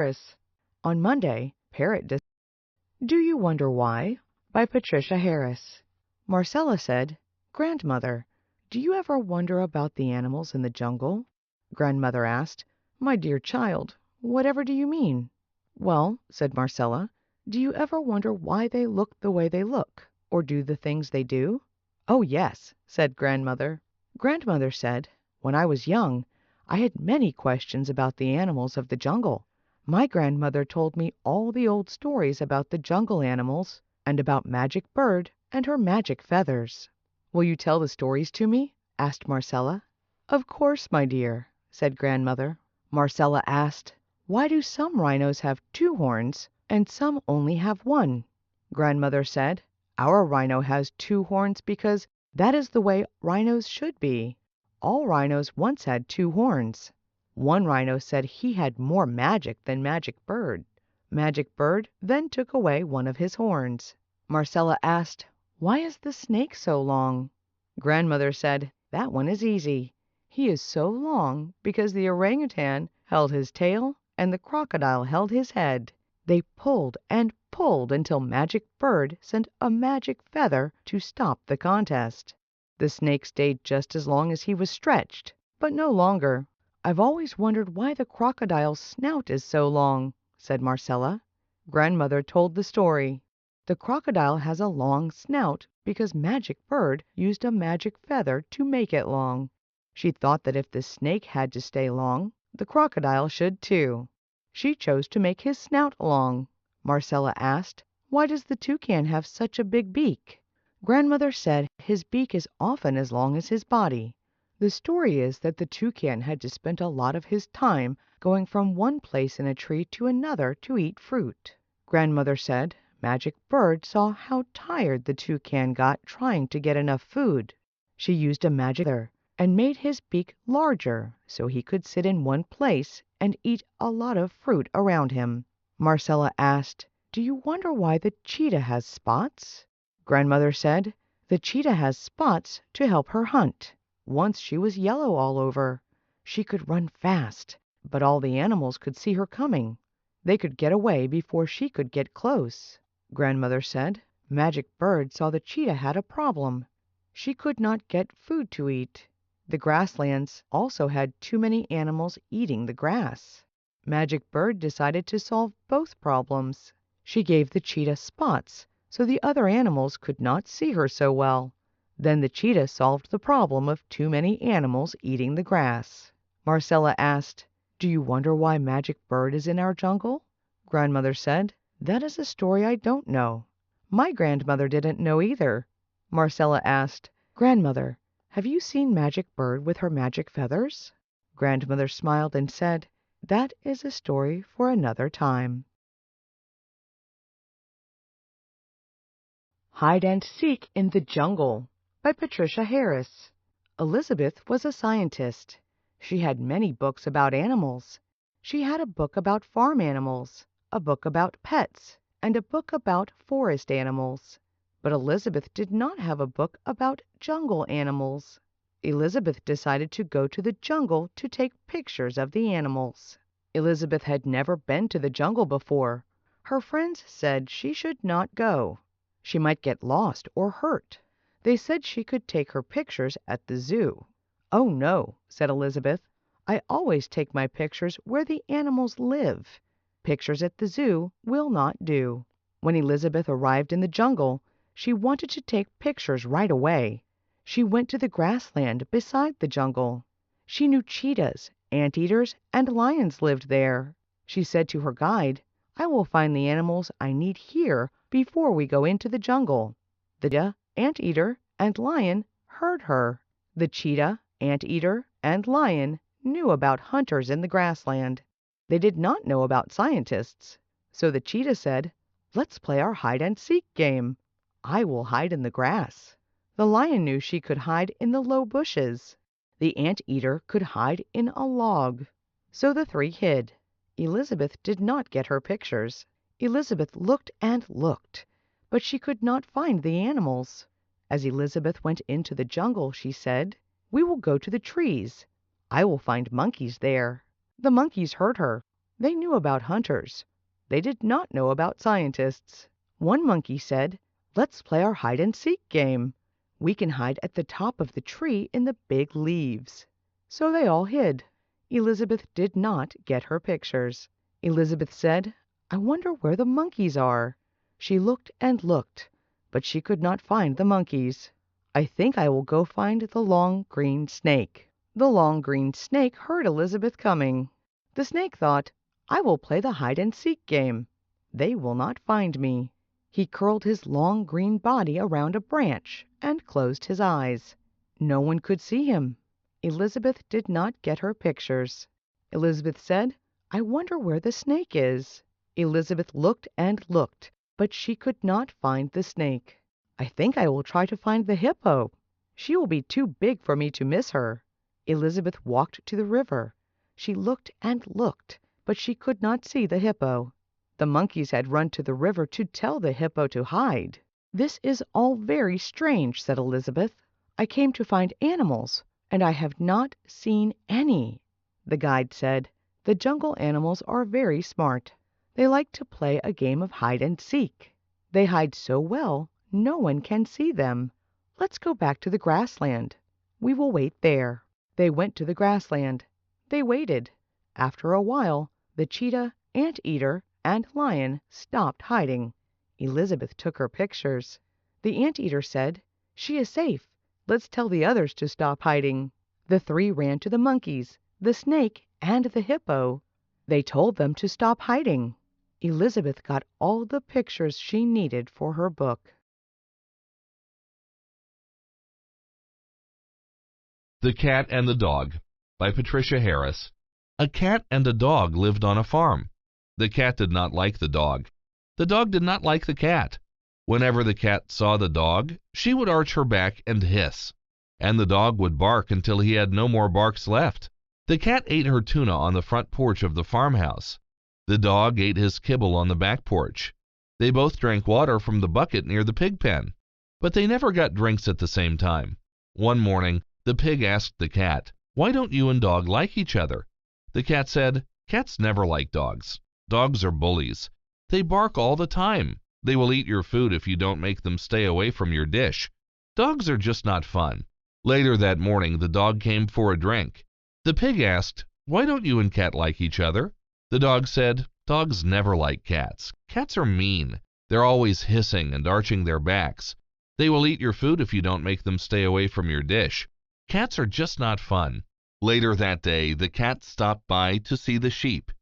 Harris. On Monday, Do You Wonder Why? By Patricia Harris. Marcella said, Grandmother, do you ever wonder about the animals in the jungle? Grandmother asked, My dear child, whatever do you mean? Well, said Marcella, do you ever wonder why they look the way they look, or do the things they do? Oh, yes, said Grandmother. Grandmother said, When I was young, I had many questions about the animals of the jungle. My grandmother told me all the old stories about the jungle animals and about Magic Bird and her magic feathers. Will you tell the stories to me? Asked Marcella. Of course, my dear, said Grandmother. Marcella asked, Why do some rhinos have 2 horns and some only have 1? Grandmother said, Our rhino has 2 horns because that is the way rhinos should be. All rhinos once had 2 horns. One rhino said he had more magic than Magic Bird. Magic Bird then took away one of his horns. Marcella asked, Why is the snake so long? Grandmother said, That one is easy. He is so long because the orangutan held his tail and the crocodile held his head. They pulled and pulled until Magic Bird sent a magic feather to stop the contest. The snake stayed just as long as he was stretched, but no longer. I've always wondered why the crocodile's snout is so long, said Marcella. Grandmother told the story. The crocodile has a long snout because Magic Bird used a magic feather to make it long. She thought that if the snake had to stay long, the crocodile should too. She chose to make his snout long. Marcella asked, Why does the toucan have such a big beak? Grandmother said his beak is often as long as his body. The story is that the toucan had to spend a lot of his time going from one place in a tree to another to eat fruit. Grandmother said Magic Bird saw how tired the toucan got trying to get enough food. She used a magic feather and made his beak larger so he could sit in one place and eat a lot of fruit around him. Marcella asked, Do you wonder why the cheetah has spots? Grandmother said, The cheetah has spots to help her hunt. Once she was yellow all over. She could run fast, but all the animals could see her coming. They could get away before she could get close. Grandmother said, Magic Bird saw the cheetah had a problem. She could not get food to eat. The grasslands also had too many animals eating the grass. Magic Bird decided to solve both problems. She gave the cheetah spots so the other animals could not see her so well. Then the cheetah solved the problem of too many animals eating the grass. Marcella asked, Do you wonder why Magic Bird is in our jungle? Grandmother said, That is a story I don't know. My grandmother didn't know either. Marcella asked, Grandmother, have you seen Magic Bird with her magic feathers? Grandmother smiled and said, That is a story for another time. Hide and Seek in the Jungle by Patricia Harris. Elizabeth was a scientist. She had many books about animals. She had a book about farm animals, a book about pets, and a book about forest animals. But Elizabeth did not have a book about jungle animals. Elizabeth decided to go to the jungle to take pictures of the animals. Elizabeth had never been to the jungle before. Her friends said she should not go. She might get lost or hurt. They said she could take her pictures at the zoo. Oh, no, said Elizabeth. I always take my pictures where the animals live. Pictures at the zoo will not do. When Elizabeth arrived in the jungle, she wanted to take pictures right away. She went to the grassland beside the jungle. She knew cheetahs, anteaters, and lions lived there. She said to her guide, I will find the animals I need here before we go into the jungle. The cheetah, anteater, and lion heard her. The cheetah, anteater, and lion knew about hunters in the grassland. They did not know about scientists. So the cheetah said, Let's play our hide-and-seek game. I will hide in the grass. The lion knew she could hide in the low bushes. The anteater could hide in a log. So the 3 hid. Elizabeth did not get her pictures. Elizabeth looked and looked, but she could not find the animals. As Elizabeth went into the jungle, she said, We will go to the trees. I will find monkeys there. The monkeys heard her. They knew about hunters. They did not know about scientists. One monkey said, "Let's play our hide-and-seek game. We can hide at the top of the tree in the big leaves." So they all hid. Elizabeth did not get her pictures. Elizabeth said, "I wonder where the monkeys are." She looked and looked, but she could not find the monkeys. "I think I will go find the long green snake." The long green snake heard Elizabeth coming. The snake thought, "I will play the hide-and-seek game. They will not find me." He curled his long green body around a branch and closed his eyes. No one could see him. Elizabeth did not get her pictures. Elizabeth said, "I wonder where the snake is." Elizabeth looked and looked, but she could not find the snake. "I think I will try to find the hippo. She will be too big for me to miss her." Elizabeth walked to the river. She looked and looked, but she could not see the hippo. The monkeys had run to the river to tell the hippo to hide. "This is all very strange," said Elizabeth. "I came to find animals, and I have not seen any." The guide said, "The jungle animals are very smart. They like to play a game of hide and seek. They hide so well, no one can see them. Let's go back to the grassland. We will wait there." They went to the grassland. They waited. After a while, the cheetah, anteater, and lion stopped hiding. Elizabeth took her pictures. The anteater said, "She is safe. Let's tell the others to stop hiding." The three ran to the monkeys, the snake, and the hippo. They told them to stop hiding. Elizabeth got all the pictures she needed for her book. The Cat and the Dog by Patricia Harris. A cat and a dog lived on a farm. The cat did not like the dog. The dog did not like the cat. Whenever the cat saw the dog, she would arch her back and hiss, and the dog would bark until he had no more barks left. The cat ate her tuna on the front porch of the farmhouse. The dog ate his kibble on the back porch. They both drank water from the bucket near the pig pen, but they never got drinks at the same time. One morning, the pig asked the cat, "Why don't you and dog like each other?" The cat said, "Cats never like dogs. Dogs are bullies. They bark all the time. They will eat your food if you don't make them stay away from your dish. Dogs are just not fun." Later that morning, the dog came for a drink. The pig asked, "Why don't you and cat like each other?" The dog said, "Dogs never like cats. Cats are mean. They're always hissing and arching their backs. They will eat your food if you don't make them stay away from your dish. Cats are just not fun." Later that day, the cat stopped by to see the sheep.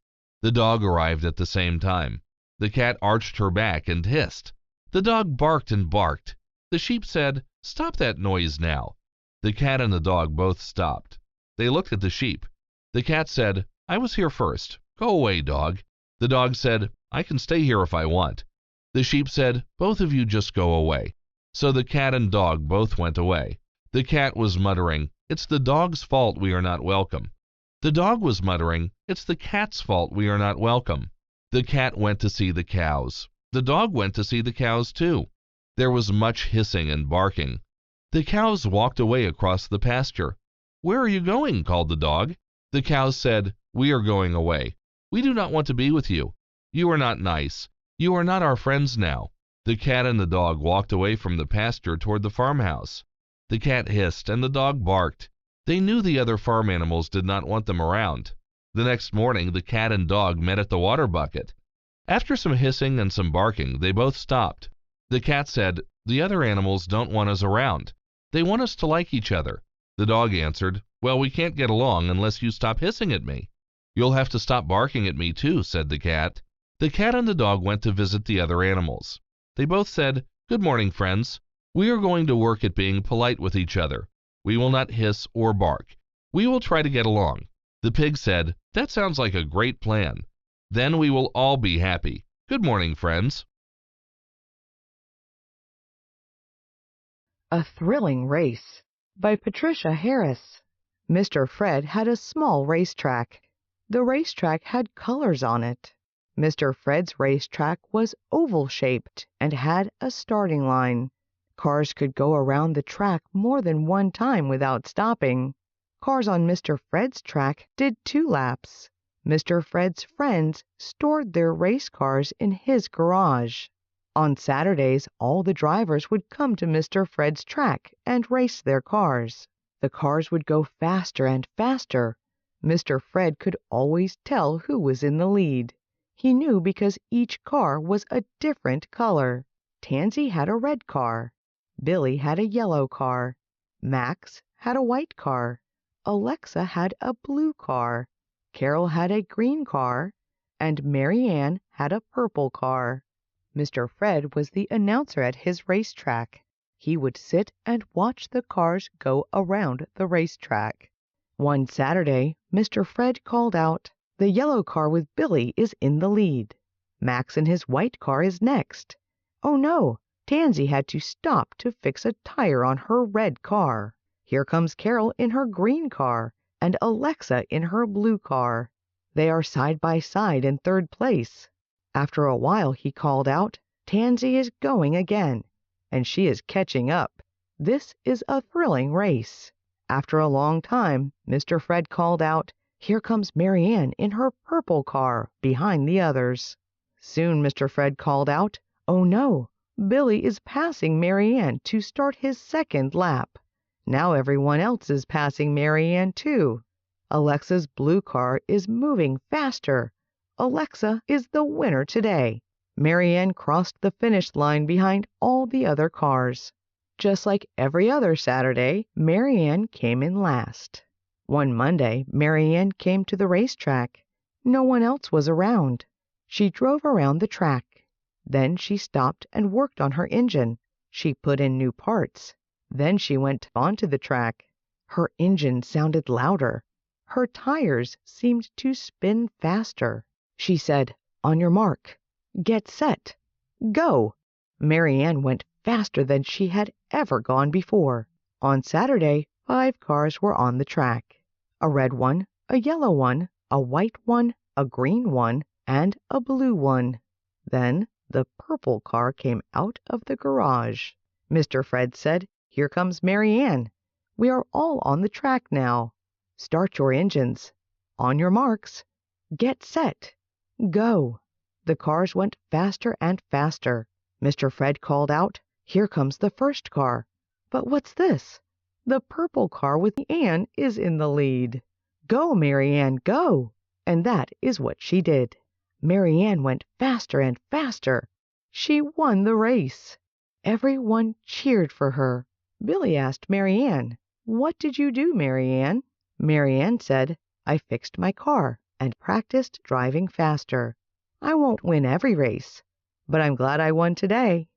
The dog arrived at the same time. The cat arched her back and hissed. The dog barked and barked. The sheep said, "Stop that noise now." The cat and the dog both stopped. They looked at the sheep. The cat said, "I was here first. Go away, dog." The dog said, "I can stay here if I want." The sheep said, "Both of you just go away." So the cat and dog both went away. The cat was muttering, "It's the dog's fault we are not welcome." The dog was muttering, "It's the cat's fault we are not welcome." The cat went to see the cows. The dog went to see the cows too. There was much hissing and barking. The cows walked away across the pasture. "Where are you going?" called the dog. The cows said, "We are going away. We do not want to be with you. You are not nice. You are not our friends now." The cat and the dog walked away from the pasture toward the farmhouse. The cat hissed and the dog barked. They knew the other farm animals did not want them around. The next morning the cat and dog met at the water bucket. After some hissing and some barking, they both stopped. The cat said, "The other animals don't want us around. They want us to like each other." The dog answered, "Well, we can't get along unless you stop hissing at me." "You'll have to stop barking at me too," said the cat. The cat and the dog went to visit the other animals. They both said, "Good morning, friends. We are going to work at being polite with each other. We will not hiss or bark. We will try to get along." The pig said, "That sounds like a great plan. Then we will all be happy. Good morning, friends." A Thrilling Race by Patricia Harris. Mr. Fred had a small racetrack. The racetrack had colors on it. Mr. Fred's racetrack was oval-shaped and had a starting line. Cars could go around the track more than one time without stopping. Cars on Mr. Fred's track did 2 laps. Mr. Fred's friends stored their race cars in his garage. On Saturdays, all the drivers would come to Mr. Fred's track and race their cars. The cars would go faster and faster. Mr. Fred could always tell who was in the lead. He knew because each car was a different color. Tansy had a red car. Billy had a yellow car. Max had a white car. Alexa had a blue car. Carol had a green car. And Mary Ann had a purple car. Mr. Fred was the announcer at his racetrack. He would sit and watch the cars go around the racetrack. One Saturday, Mr. Fred called out, "The yellow car with Billy is in the lead. Max in his white car is next. Oh no, Tansy had to stop to fix a tire on her red car. Here comes Carol in her green car and Alexa in her blue car. They are side by side in third place." After a while he called out, "Tansy is going again, and she is catching up. This is a thrilling race." After a long time, Mr. Fred called out, "Here comes Mary Ann in her purple car behind the others." Soon Mr. Fred called out, "Oh no, Billy is passing Mary Ann to start his second lap. Now everyone else is passing Mary Ann too. Alexa's blue car is moving faster. Alexa is the winner today." Mary Ann crossed the finish line behind all the other cars. Just like every other Saturday, Mary Ann came in last. One Monday, Mary Ann came to the racetrack. No one else was around. She drove around the track. Then she stopped and worked on her engine. She put in new parts. Then she went onto the track. Her engine sounded louder. Her tires seemed to spin faster. She said, "On your mark. Get set. Go." Mary Ann went faster than she had ever gone before. On Saturday, 5 cars were on the track. A red one, a yellow one, a white one, a green one, and a blue one. Then the purple car came out of the garage. Mr. Fred said, "Here comes Mary Ann. We are all on the track now. Start your engines. On your marks. Get set. Go." The cars went faster and faster. Mr. Fred called out, "Here comes the first car. But what's this? The purple car with Ann is in the lead. Go, Mary Ann, go." And that is what she did. Mary Ann went faster and faster. She won the race. Everyone cheered for her. Billy asked Mary Ann, "What did you do, Mary Ann?" Mary Ann said, "I fixed my car and practiced driving faster. I won't win every race, but I'm glad I won today."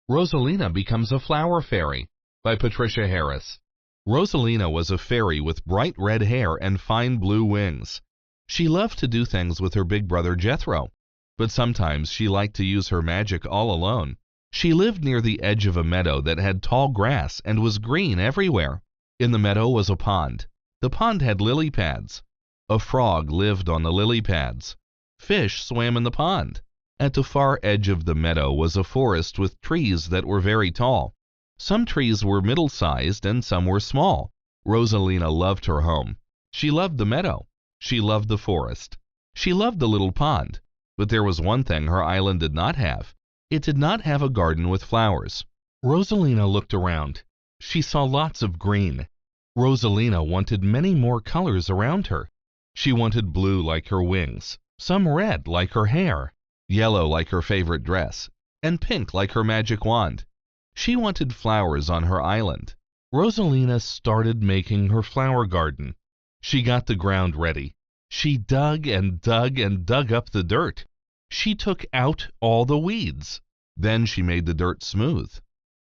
Rosalina Becomes a Flower Fairy by Patricia Harris. Rosalina was a fairy with bright red hair and fine blue wings. She loved to do things with her big brother Jethro, but sometimes she liked to use her magic all alone. She lived near the edge of a meadow that had tall grass and was green everywhere. In the meadow was a pond. The pond had lily pads. A frog lived on the lily pads. Fish swam in the pond. At the far edge of the meadow was a forest with trees that were very tall. Some trees were middle-sized and some were small. Rosalina loved her home. She loved the meadow. She loved the forest. She loved the little pond. But there was one thing her island did not have. It did not have a garden with flowers. Rosalina looked around. She saw lots of green. Rosalina wanted many more colors around her. She wanted blue like her wings, some red like her hair, yellow like her favorite dress, and pink like her magic wand. She wanted flowers on her island. Rosalina started making her flower garden. She got the ground ready. She dug and dug and dug up the dirt. She took out all the weeds. Then she made the dirt smooth.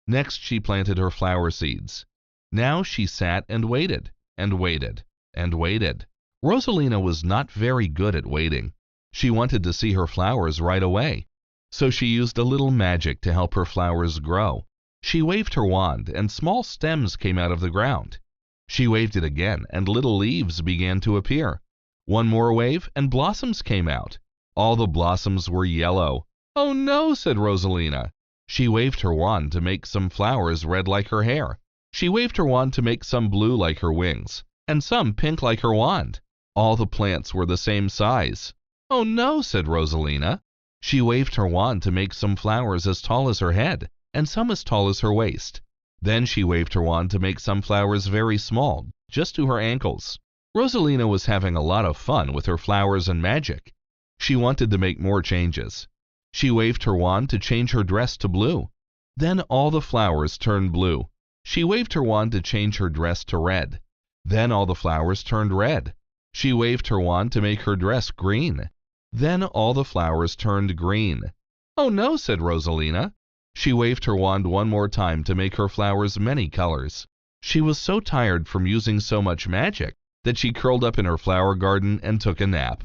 Next she planted her flower seeds. Now she sat and waited, and waited, and waited. Rosalina was not very good at waiting. She wanted to see her flowers right away. So she used a little magic to help her flowers grow. She waved her wand, and small stems came out of the ground. She waved it again, and little leaves began to appear. One more wave, and blossoms came out. All the blossoms were yellow. "Oh no," said Rosalina. She waved her wand to make some flowers red like her hair. She waved her wand to make some blue like her wings, and some pink like her wand. All the plants were the same size. "Oh no," said Rosalina. She waved her wand to make some flowers as tall as her head, and some as tall as her waist. Then she waved her wand to make some flowers very small, just to her ankles. Rosalina was having a lot of fun with her flowers and magic. She wanted to make more changes. She waved her wand to change her dress to blue. Then all the flowers turned blue. She waved her wand to change her dress to red. Then all the flowers turned red. She waved her wand to make her dress green. Then all the flowers turned green. "Oh no," said Rosalina. She waved her wand one more time to make her flowers many colors. She was so tired from using so much magic that she curled up in her flower garden and took a nap.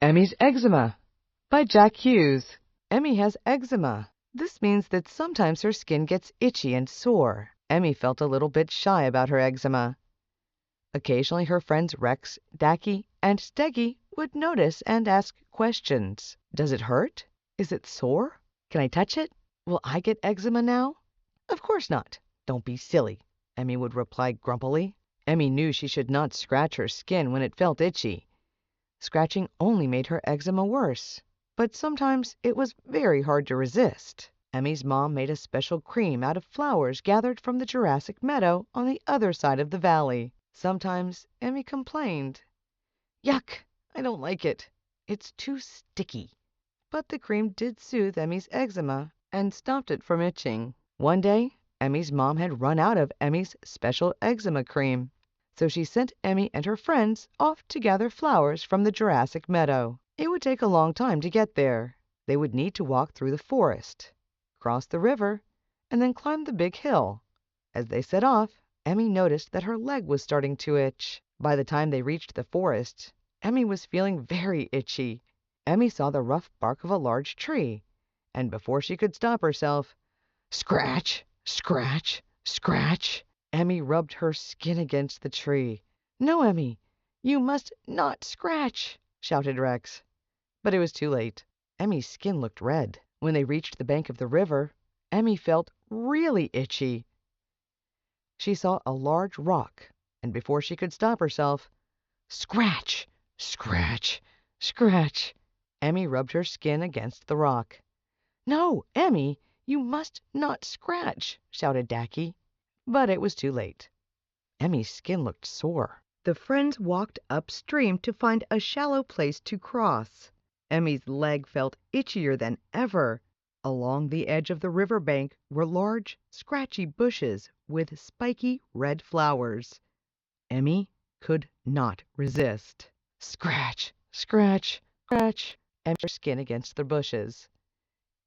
Emmy's Eczema by Jack Hughes. Emmy has eczema. This means that sometimes her skin gets itchy and sore. Emmy felt a little bit shy about her eczema. Occasionally her friends Rex, Dacky, and Steggy would notice and ask questions. Does it hurt? Is it sore? Can I touch it? Will I get eczema now? Of course not. Don't be silly, Emmy would reply grumpily. Emmy knew she should not scratch her skin when it felt itchy. Scratching only made her eczema worse, but sometimes it was very hard to resist. Emmy's mom made a special cream out of flowers gathered from the Jurassic meadow on the other side of the valley. Sometimes Emmy complained. "Yuck! I don't like it. It's too sticky." But the cream did soothe Emmy's eczema and stopped it from itching. One day, Emmy's mom had run out of Emmy's special eczema cream, so she sent Emmy and her friends off to gather flowers from the Jurassic meadow. It would take a long time to get there. They would need to walk through the forest, cross the river, and then climb the big hill. As they set off, Emmy noticed that her leg was starting to itch. By the time they reached the forest, Emmy was feeling very itchy. Emmy saw the rough bark of a large tree, and before she could stop herself, scratch, scratch, scratch, Emmy rubbed her skin against the tree. "No, Emmy, you must not scratch," shouted Rex. But it was too late. Emmy's skin looked red. When they reached the bank of the river, Emmy felt really itchy. She saw a large rock, and before she could stop herself, scratch, scratch, scratch, Emmy rubbed her skin against the rock. "No, Emmy, you must not scratch," shouted Dacky. But it was too late. Emmy's skin looked sore. The friends walked upstream to find a shallow place to cross. Emmy's leg felt itchier than ever. Along the edge of the river bank were large, scratchy bushes with spiky red flowers. Emmy could not resist. Scratch, scratch, scratch, Emmy her skin against the bushes.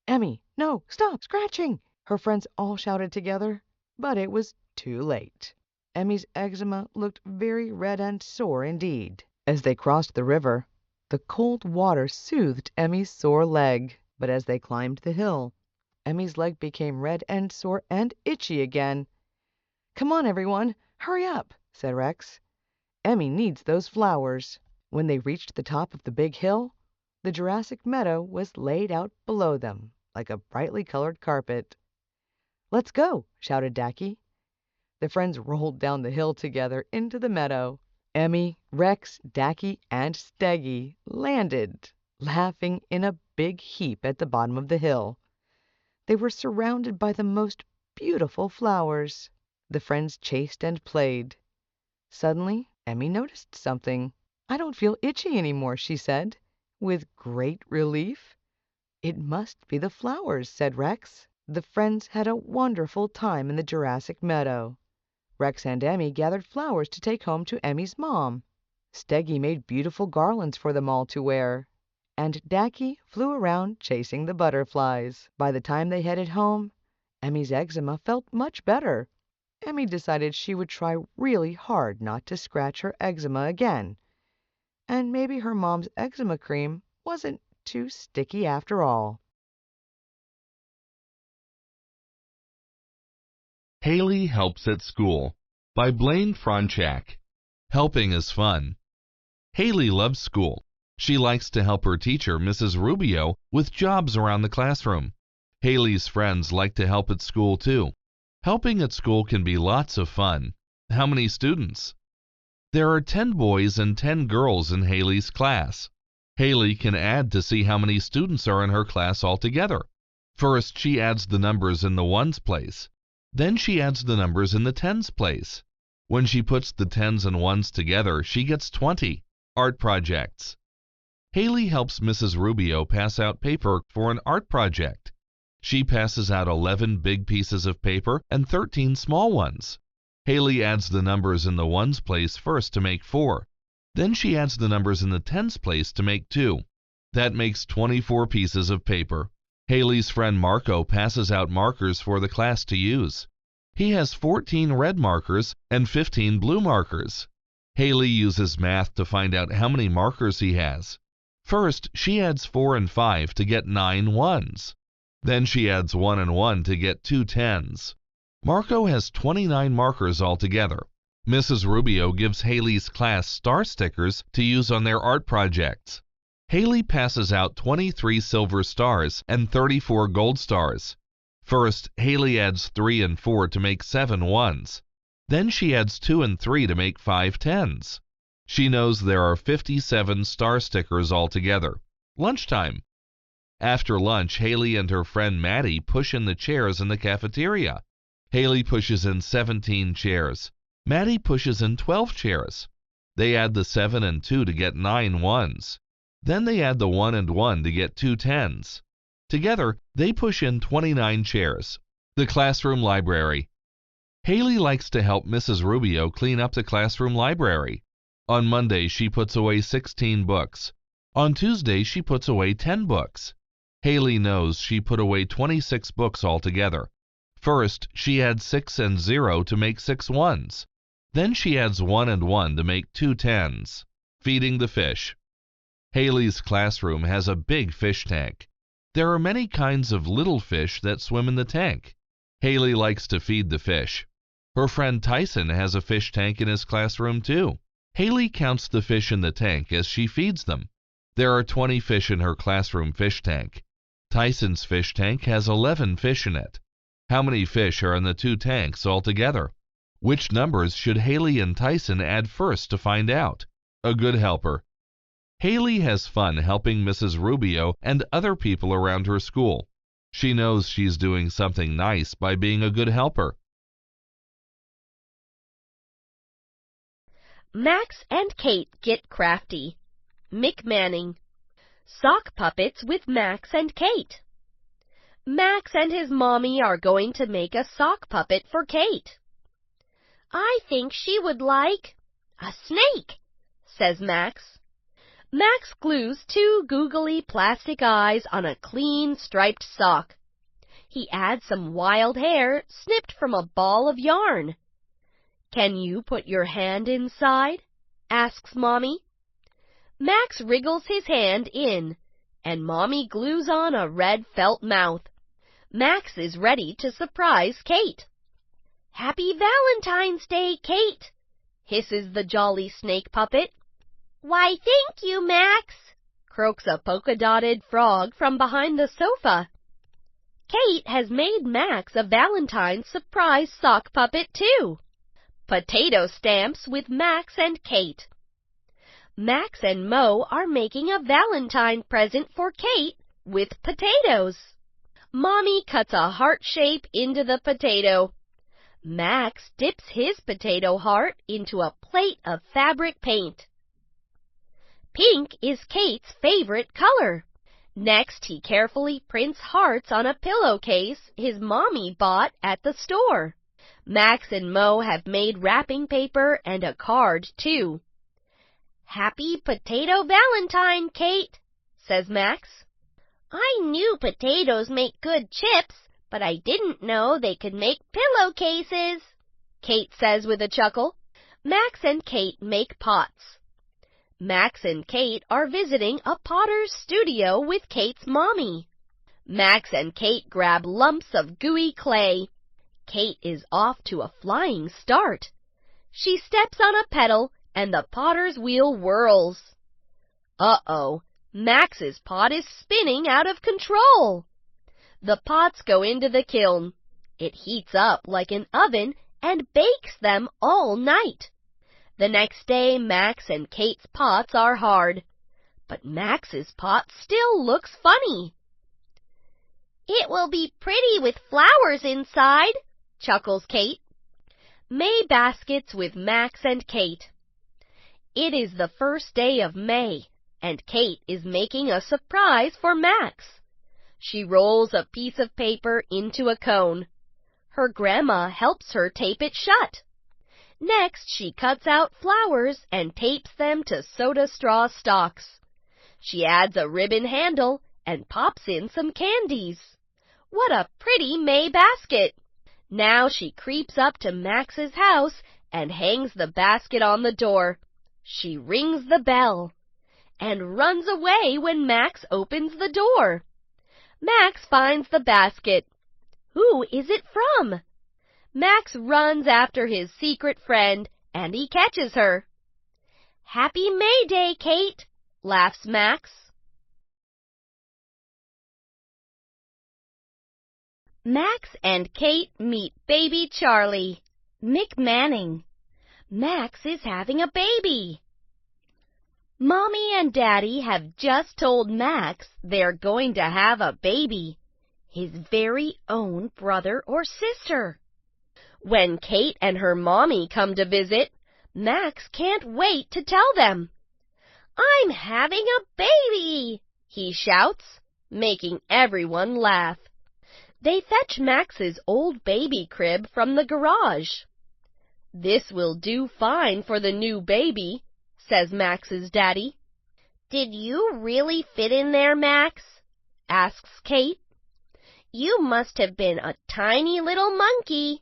"Emmy, no, stop scratching!" her friends all shouted together, but it was too late. Emmy's eczema looked very red and sore indeed. As they crossed the river, the cold water soothed Emmy's sore leg. But as they climbed the hill, Emmy's leg became red and sore and itchy again. "Come on, everyone, hurry up," said Rex. "Emmy needs those flowers." When they reached the top of the big hill, the Jurassic meadow was laid out below them like a brightly colored carpet. "Let's go," shouted Dacky. The friends rolled down the hill together into the meadow. Emmy, Rex, Dacky, and Steggy landed, laughing in a big heap at the bottom of the hill. They were surrounded by the most beautiful flowers. The friends chased and played. Suddenly, Emmy noticed something. "I don't feel itchy anymore," she said, with great relief. "It must be the flowers," said Rex. The friends had a wonderful time in the Jurassic meadow. Rex and Emmy gathered flowers to take home to Emmy's mom. Steggy made beautiful garlands for them all to wear, and Dacky flew around chasing the butterflies. By the time they headed home, Emmy's eczema felt much better. Emmy decided she would try really hard not to scratch her eczema again, and maybe her mom's eczema cream wasn't too sticky after all. Haley Helps at School by Blaine Franchak. Helping is fun. Haley loves school. She likes to help her teacher, Mrs. Rubio, with jobs around the classroom. Haley's friends like to help at school too. Helping at school can be lots of fun. How many students? There are 10 boys and 10 girls in Haley's class. Haley can add to see how many students are in her class altogether. First, she adds the numbers in the ones place. Then she adds the numbers in the tens place. When she puts the tens and ones together, she gets 20. Art projects. Haley helps Mrs. Rubio pass out paper for an art project. She passes out 11 big pieces of paper and 13 small ones. Haley adds the numbers in the ones place first to make 4. Then she adds the numbers in the tens place to make 2. That makes 24 pieces of paper. Haley's friend Marco passes out markers for the class to use. He has 14 red markers and 15 blue markers. Haley uses math to find out how many markers he has. First, she adds 4 and 5 to get 9 ones. Then she adds 1 and 1 to get 2 tens. Marco has 29 markers altogether. Mrs. Rubio gives Haley's class star stickers to use on their art projects. Haley passes out 23 silver stars and 34 gold stars. First, Haley adds 3 and 4 to make 7 ones. Then she adds 2 and 3 to make 5 tens. She knows there are 57 star stickers altogether. Lunchtime. After lunch, Haley and her friend Maddie push in the chairs in the cafeteria. Haley pushes in 17 chairs. Maddie pushes in 12 chairs. They add the 7 and 2 to get 9 ones. Then they add the 1 and 1 to get 2 tens. Together, they push in 29 chairs. The classroom library. Haley likes to help Mrs. Rubio clean up the classroom library. On Monday, she puts away 16 books. On Tuesday, she puts away 10 books. Haley knows she put away 26 books altogether. First, she adds 6 and 0 to make 6 ones. Then she adds 1 and 1 to make 2 tens. Feeding the fish. Haley's classroom has a big fish tank. There are many kinds of little fish that swim in the tank. Haley likes to feed the fish. Her friend Tyson has a fish tank in his classroom too. Haley counts the fish in the tank as she feeds them. There are 20 fish in her classroom fish tank. Tyson's fish tank has 11 fish in it. How many fish are in the 2 tanks altogether? Which numbers should Haley and Tyson add first to find out? A good helper. Haley has fun helping Mrs. Rubio and other people around her school. She knows she's doing something nice by being a good helper. Max and Kate get crafty. Mick Manning. Sock puppets with Max and Kate. Max and his mommy are going to make a sock puppet for Kate. I think she would like a snake, says Max. Max glues 2 googly plastic eyes on a clean striped sock. He adds some wild hair snipped from a ball of yarn. Can you put your hand inside? Asks Mommy. Max wriggles his hand in, and Mommy glues on a red felt mouth. Max is ready to surprise Kate. Happy Valentine's Day, Kate, hisses the jolly snake puppet. Why, thank you, Max, croaks a polka-dotted frog from behind the sofa. Kate has made Max a Valentine's surprise sock puppet, too. Potato stamps with Max and Kate. Max and Mo are making a Valentine present for Kate with potatoes. Mommy cuts a heart shape into the potato. Max dips his potato heart into a plate of fabric paint. Pink is Kate's favorite color. Next, he carefully prints hearts on a pillowcase his mommy bought at the store. Max and Mo have made wrapping paper and a card, too. Happy Potato Valentine, Kate, says Max. I knew potatoes make good chips, but I didn't know they could make pillowcases, Kate says with a chuckle. Max and Kate make pots. Max and Kate are visiting a potter's studio with Kate's mommy. Max and Kate grab lumps of gooey clay. Kate is off to a flying start. She steps on a pedal and the potter's wheel whirls. Uh-oh, Max's pot is spinning out of control. The pots go into the kiln. It heats up like an oven and bakes them all night. The next day, Max and Kate's pots are hard, but Max's pot still looks funny. "It will be pretty with flowers inside," chuckles Kate. May baskets with Max and Kate. It is the first day of May, and Kate is making a surprise for Max. She rolls a piece of paper into a cone. Her grandma helps her tape it shut. Next, she cuts out flowers and tapes them to soda straw stalks. She adds a ribbon handle and pops in some candies. What a pretty May basket! Now she creeps up to Max's house and hangs the basket on the door. She rings the bell and runs away when Max opens the door. Max finds the basket. Who is it from? Max runs after his secret friend, and he catches her. "Happy May Day, Kate," laughs Max. Max and Kate meet baby Charlie. Mick Manning. Max is having a baby. Mommy and Daddy have just told Max they're going to have a baby, his very own brother or sister. When Kate and her mommy come to visit, Max can't wait to tell them. "I'm having a baby," he shouts, making everyone laugh. They fetch Max's old baby crib from the garage. "This will do fine for the new baby," says Max's daddy. "Did you really fit in there, Max?" asks Kate. "You must have been a tiny little monkey."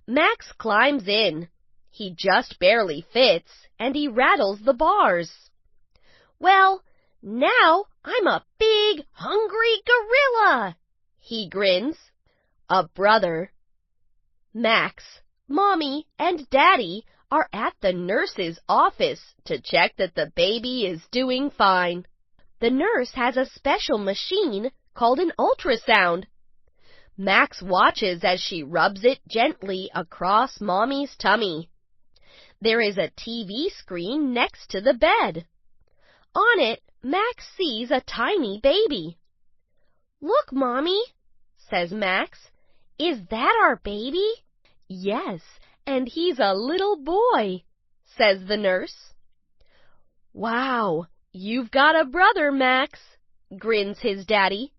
Max climbs in. He just barely fits, and he rattles the bars. "Well, now I'm a big, hungry gorilla," he grins. A brother. Max, Mommy, and Daddy are at the nurse's office to check that the baby is doing fine. The nurse has a special machine called an ultrasound. Max watches as she rubs it gently across Mommy's tummy. There is a TV screen next to the bed. On it, Max sees a tiny baby. "Look, Mommy," says Max. "Is that our baby?" "Yes, and he's a little boy," says the nurse. "Wow, you've got a brother, Max," grins his daddy.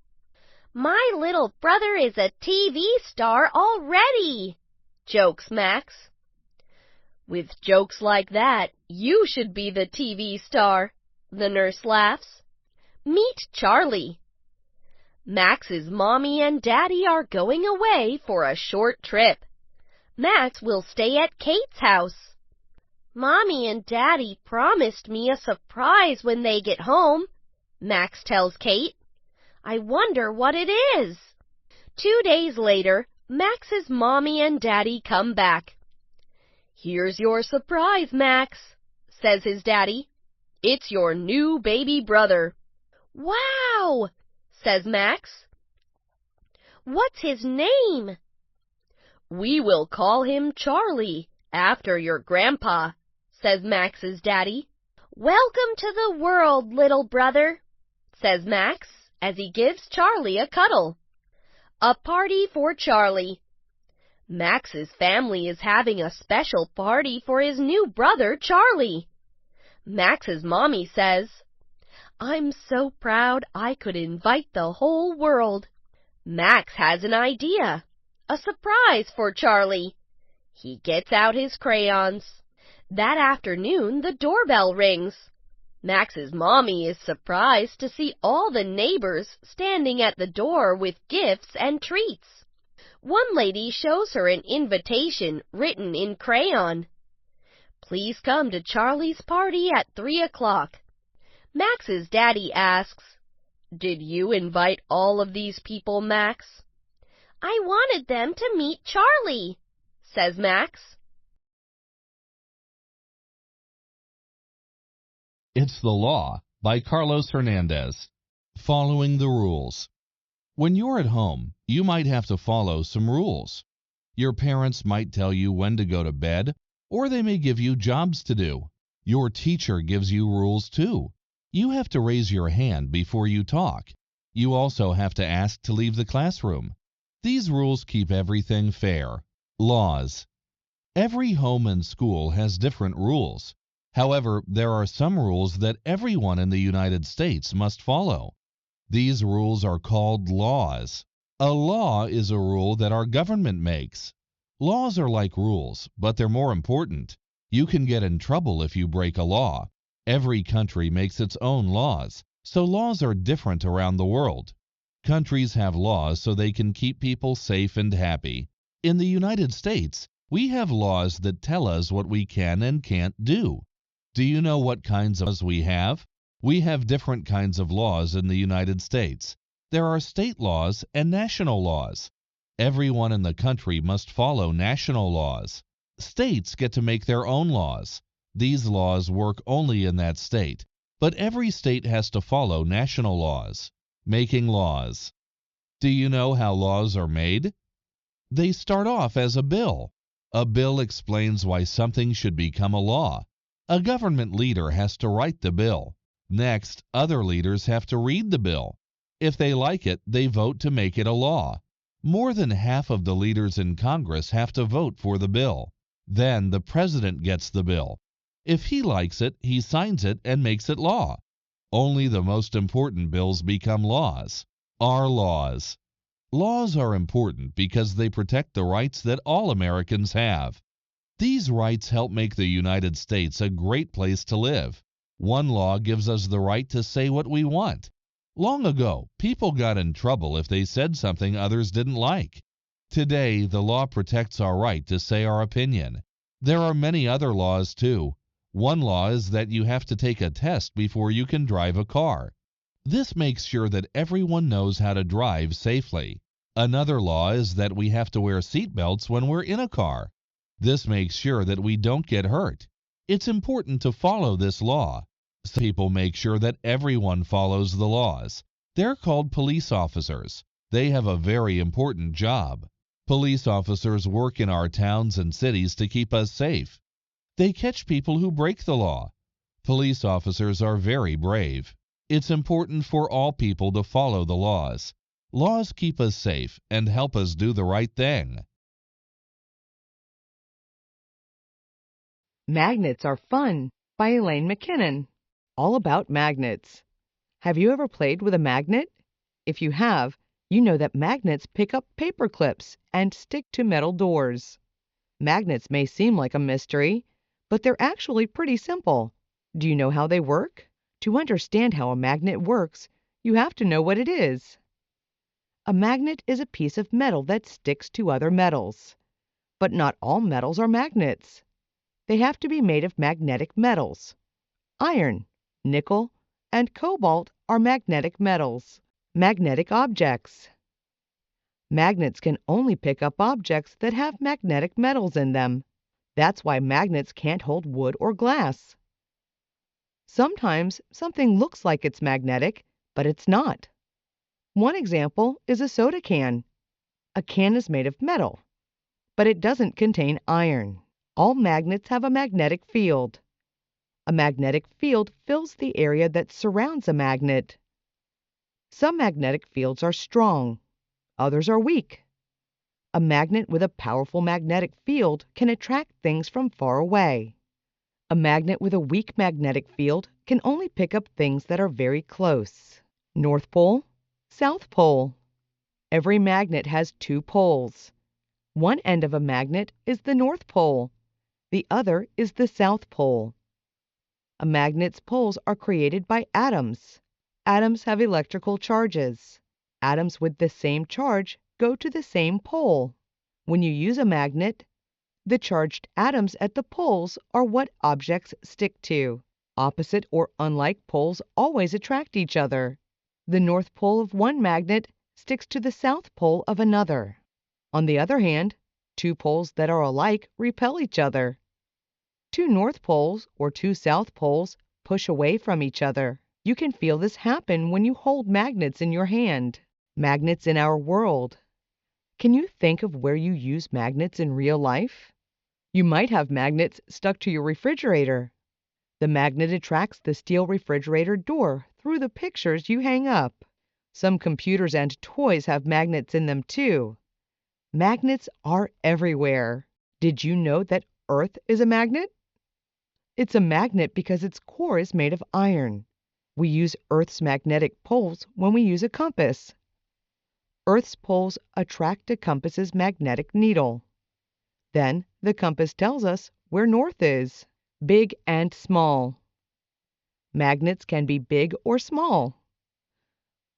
"My little brother is a TV star already," jokes Max. "With jokes like that, you should be the TV star," the nurse laughs. Meet Charlie. Max's mommy and daddy are going away for a short trip. Max will stay at Kate's house. "Mommy and Daddy promised me a surprise when they get home," Max tells Kate. "I wonder what it is." 2 days later, Max's Mommy and Daddy come back. "Here's your surprise, Max," says his daddy. "It's your new baby brother." "Wow!" says Max. "What's his name?" "We will call him Charlie, after your grandpa," says Max's daddy. "Welcome to the world, little brother," says Max, as he gives Charlie a cuddle. A party for Charlie. Max's family is having a special party for his new brother, Charlie. Max's mommy says, "I'm so proud I could invite the whole world." Max has an idea. A surprise for Charlie. He gets out his crayons. That afternoon, the doorbell rings. Max's mommy is surprised to see all the neighbors standing at the door with gifts and treats. One lady shows her an invitation written in crayon. "Please come to Charlie's party at 3 o'clock. Max's daddy asks, "Did you invite all of these people, Max?" "I wanted them to meet Charlie," says Max. It's the Law by Carlos Hernandez. Following the Rules. When you're at home, you might have to follow some rules. Your parents might tell you when to go to bed, or they may give you jobs to do. Your teacher gives you rules too. You have to raise your hand before you talk. You also have to ask to leave the classroom. These rules keep everything fair. Laws. Every home and school has different rules. However, there are some rules that everyone in the United States must follow. These rules are called laws. A law is a rule that our government makes. Laws are like rules, but they're more important. You can get in trouble if you break a law. Every country makes its own laws, so laws are different around the world. Countries have laws so they can keep people safe and happy. In the United States, we have laws that tell us what we can and can't do. Do you know what kinds of laws we have? We have different kinds of laws in the United States. There are state laws and national laws. Everyone in the country must follow national laws. States get to make their own laws. These laws work only in that state, but every state has to follow national laws. Making laws. Do you know how laws are made? They start off as a bill. A bill explains why something should become a law. A government leader has to write the bill. Next, other leaders have to read the bill. If they like it, they vote to make it a law. More than half of the leaders in Congress have to vote for the bill. Then the president gets the bill. If he likes it, he signs it and makes it law. Only the most important bills become laws. Our laws. Laws are important because they protect the rights that all Americans have. These rights help make the United States a great place to live. One law gives us the right to say what we want. Long ago, people got in trouble if they said something others didn't like. Today, the law protects our right to say our opinion. There are many other laws too. One law is that you have to take a test before you can drive a car. This makes sure that everyone knows how to drive safely. Another law is that we have to wear seat belts when we're in a car. This makes sure that we don't get hurt. It's important to follow this law. Some people make sure that everyone follows the laws. They're called police officers. They have a very important job. Police officers work in our towns and cities to keep us safe. They catch people who break the law. Police officers are very brave. It's important for all people to follow the laws. Laws keep us safe and help us do the right thing. Magnets Are Fun by Elaine McKinnon. All about magnets. Have you ever played with a magnet? If you have, you know that magnets pick up paper clips and stick to metal doors. Magnets may seem like a mystery, but they're actually pretty simple. Do you know how they work? To understand how a magnet works, you have to know what it is. A magnet is a piece of metal that sticks to other metals. But not all metals are magnets. They have to be made of magnetic metals. Iron, nickel, and cobalt are magnetic metals. Magnetic objects. Magnets can only pick up objects that have magnetic metals in them. That's why magnets can't hold wood or glass. Sometimes something looks like it's magnetic, but it's not. One example is a soda can. A can is made of metal, but it doesn't contain iron. All magnets have a magnetic field. A magnetic field fills the area that surrounds a magnet. Some magnetic fields are strong, others are weak. A magnet with a powerful magnetic field can attract things from far away. A magnet with a weak magnetic field can only pick up things that are very close. North Pole, South Pole. Every magnet has two poles. One end of a magnet is the North Pole. The other is the South Pole. A magnet's poles are created by atoms. Atoms have electrical charges. Atoms with the same charge go to the same pole. When you use a magnet, the charged atoms at the poles are what objects stick to. Opposite or unlike poles always attract each other. The north pole of one magnet sticks to the south pole of another. On the other hand, two poles that are alike repel each other. Two north poles or two south poles push away from each other. You can feel this happen when you hold magnets in your hand. Magnets in our world. Can you think of where you use magnets in real life? You might have magnets stuck to your refrigerator. The magnet attracts the steel refrigerator door through the pictures you hang up. Some computers and toys have magnets in them too. Magnets are everywhere. Did you know that Earth is a magnet? It's a magnet because its core is made of iron. We use Earth's magnetic poles when we use a compass. Earth's poles attract a compass's magnetic needle. Then the compass tells us where north is, big and small. Magnets can be big or small.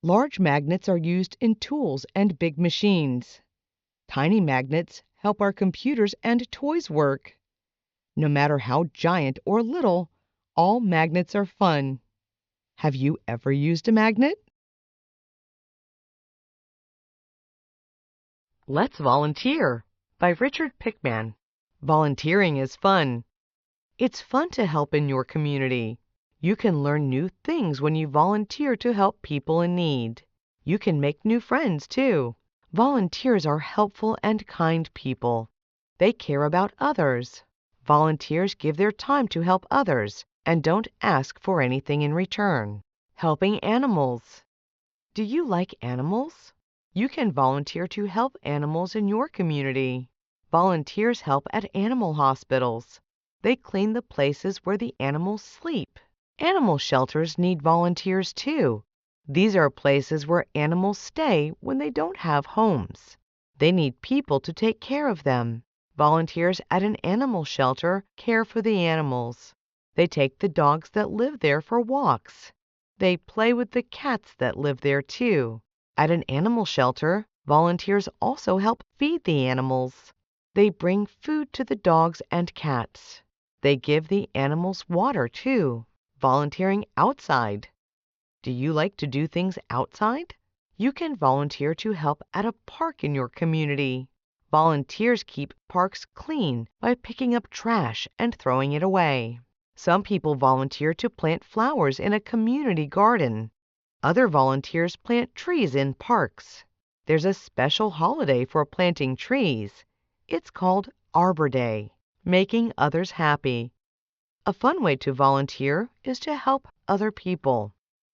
Large magnets are used in tools and big machines. Tiny magnets help our computers and toys work. No matter how giant or little, all magnets are fun. Have you ever used a magnet? Let's Volunteer by Richard Pickman. Volunteering is fun. It's fun to help in your community. You can learn new things when you volunteer to help people in need. You can make new friends too. Volunteers are helpful and kind people. They care about others. Volunteers give their time to help others and don't ask for anything in return. Helping animals. Do you like animals? You can volunteer to help animals in your community. Volunteers help at animal hospitals. They clean the places where the animals sleep. Animal shelters need volunteers too. These are places where animals stay when they don't have homes. They need people to take care of them. Volunteers at an animal shelter care for the animals. They take the dogs that live there for walks. They play with the cats that live there too. At an animal shelter, volunteers also help feed the animals. They bring food to the dogs and cats. They give the animals water too. Volunteering outside. Do you like to do things outside? You can volunteer to help at a park in your community. Volunteers keep parks clean by picking up trash and throwing it away. Some people volunteer to plant flowers in a community garden. Other volunteers plant trees in parks. There's a special holiday for planting trees. It's called Arbor Day, making others happy. A fun way to volunteer is to help other people.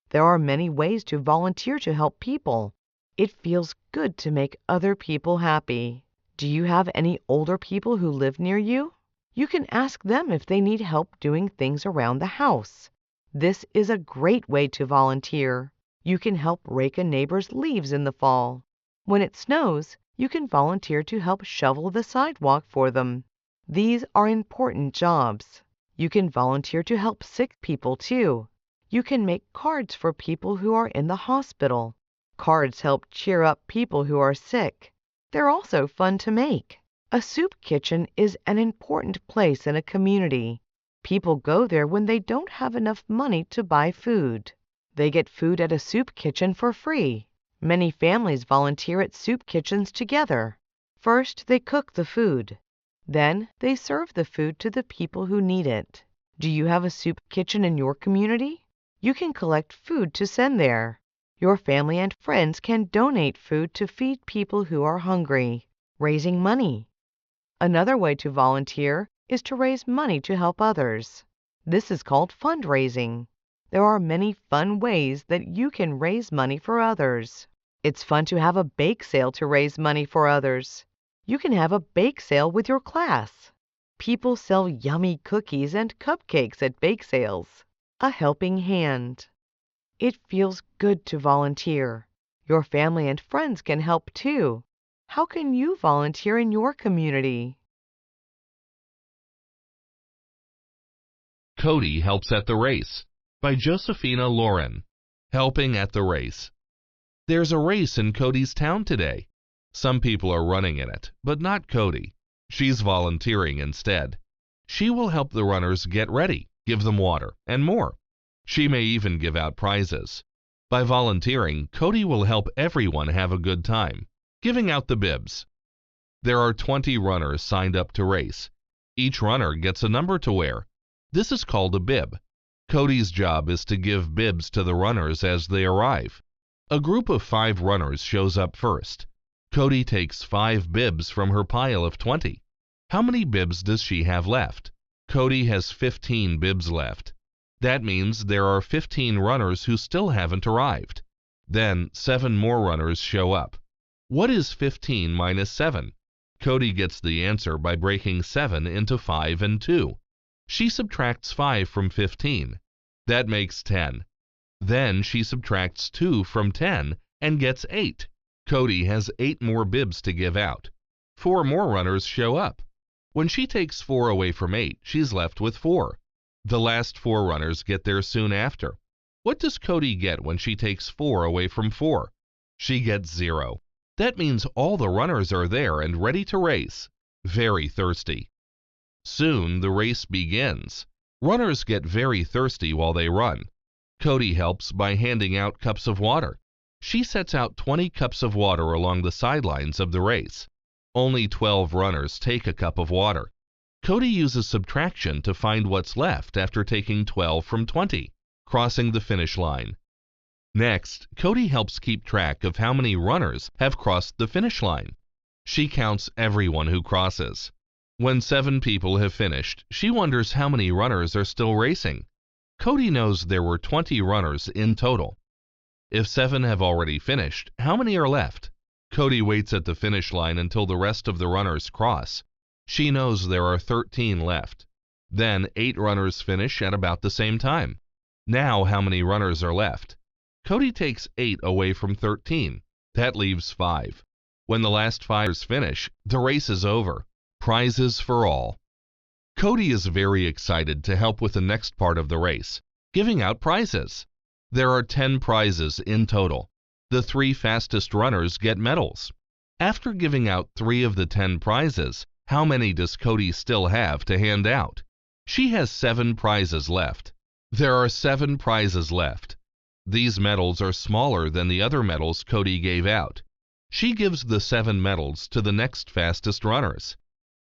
There are many ways to volunteer to help people. It feels good to make other people happy. Do you have any older people who live near you? You can ask them if they need help doing things around the house. This is a great way to volunteer. You can help rake a neighbor's leaves in the fall. When it snows, you can volunteer to help shovel the sidewalk for them. These are important jobs. You can volunteer to help sick people too. You can make cards for people who are in the hospital. Cards help cheer up people who are sick. They're also fun to make. A soup kitchen is an important place in a community. People go there when they don't have enough money to buy food. They get food at a soup kitchen for free. Many families volunteer at soup kitchens together. First, they cook the food. Then, they serve the food to the people who need it. Do you have a soup kitchen in your community? You can collect food to send there. Your family and friends can donate food to feed people who are hungry. Raising money. Another way to volunteer is to raise money to help others. This is called fundraising. There are many fun ways that you can raise money for others. It's fun to have a bake sale to raise money for others. You can have a bake sale with your class. People sell yummy cookies and cupcakes at bake sales. A helping hand. It feels good to volunteer. Your family and friends can help too. How can you volunteer in your community? Cody Helps at the Race by Josephina Lauren. Helping at the race. There's a race in Cody's town today. Some people are running in it, but not Cody. She's volunteering instead. She will help the runners get ready, give them water, and more. She may even give out prizes. By volunteering, Cody will help everyone have a good time, giving out the bibs. There are 20 runners signed up to race. Each runner gets a number to wear. This is called a bib. Cody's job is to give bibs to the runners as they arrive. A group of 5 runners shows up first. Cody takes 5 bibs from her pile of 20. How many bibs does she have left? Cody has 15 bibs left. That means there are 15 runners who still haven't arrived. Then 7 more runners show up. What is 15 minus 7? Cody gets the answer by breaking 7 into 5 and 2. She subtracts 5 from 15. That makes 10. Then she subtracts 2 from 10 and gets 8. Cody has 8 more bibs to give out. 4 more runners show up. When she takes 4 away from 8, she's left with 4. The last 4 runners get there soon after. What does Cody get when she takes 4 away from 4? She gets 0. That means all the runners are there and ready to race. Very thirsty. Soon the race begins. Runners get very thirsty while they run. Cody helps by handing out cups of water. She sets out 20 cups of water along the sidelines of the race. Only 12 runners take a cup of water. Cody uses subtraction to find what's left after taking 12 from 20, crossing the finish line. Next, Cody helps keep track of how many runners have crossed the finish line. She counts everyone who crosses. When 7 people have finished, she wonders how many runners are still racing. Cody knows there were 20 runners in total. If 7 have already finished, how many are left? Cody waits at the finish line until the rest of the runners cross. She knows there are 13 left. Then 8 runners finish at about the same time. Now how many runners are left? Cody takes 8 away from 13. That leaves 5. When the last 5 finish, the race is over. Prizes for all. Cody is very excited to help with the next part of the race, giving out prizes. There are 10 prizes in total. The 3 fastest runners get medals. After giving out 3 of the 10 prizes, how many does Cody still have to hand out? She has 7 prizes left. There are 7 prizes left. These medals are smaller than the other medals Cody gave out. She gives the 7 medals to the next fastest runners.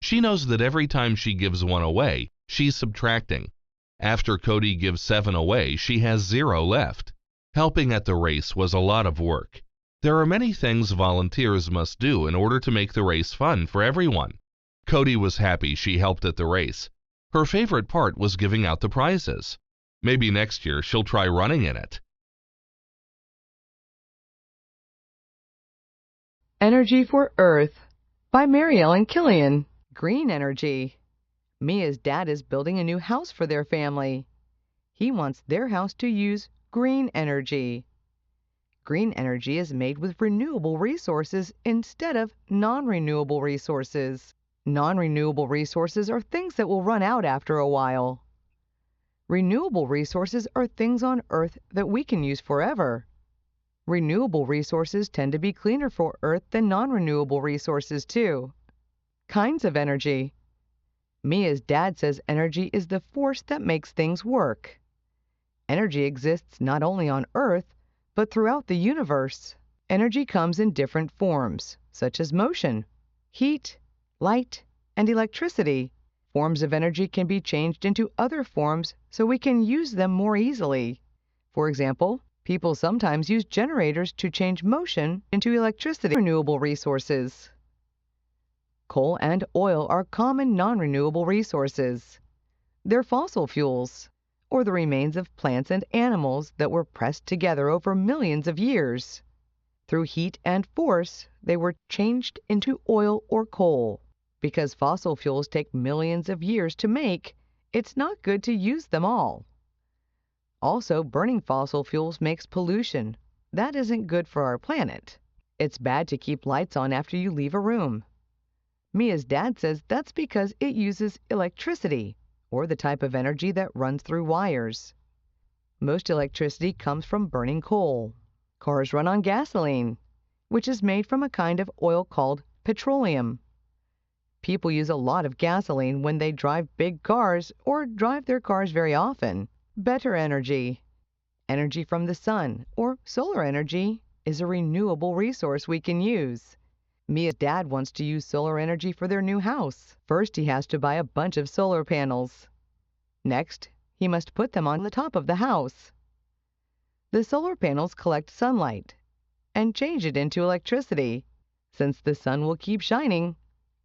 She knows that every time she gives one away, she's subtracting. After Cody gives 7 away, she has 0 left. Helping at the race was a lot of work. There are many things volunteers must do in order to make the race fun for everyone. Cody was happy she helped at the race. Her favorite part was giving out the prizes. Maybe next year she'll try running in it. Energy for Earth by Mary Ellen Killian. Green energy. Mia's dad is building a new house for their family. He wants their house to use green energy. Green energy is made with renewable resources instead of non-renewable resources. Non-renewable resources are things that will run out after a while. Renewable resources are things on Earth that we can use forever. Renewable resources tend to be cleaner for Earth than non-renewable resources too. Kinds of energy. Mia's dad says energy is the force that makes things work. Energy exists not only on Earth, but throughout the universe. Energy comes in different forms, such as motion, heat, light, and electricity. Forms of energy can be changed into other forms so we can use them more easily. For example, people sometimes use generators to change motion into electricity. Renewable resources. Coal and oil are common non-renewable resources. They're fossil fuels, or the remains of plants and animals that were pressed together over millions of years. Through heat and force, they were changed into oil or coal. Because fossil fuels take millions of years to make, it's not good to use them all. Also, burning fossil fuels makes pollution. That isn't good for our planet. It's bad to keep lights on after you leave a room. Mia's dad says that's because it uses electricity, or the type of energy that runs through wires. Most electricity comes from burning coal. Cars run on gasoline, which is made from a kind of oil called petroleum. People use a lot of gasoline when they drive big cars or drive their cars very often. Better energy. Energy from the sun, or solar energy, is a renewable resource we can use. Mia's dad wants to use solar energy for their new house. First, he has to buy a bunch of solar panels. Next, he must put them on the top of the house. The solar panels collect sunlight, and change it into electricity. Since the sun will keep shining,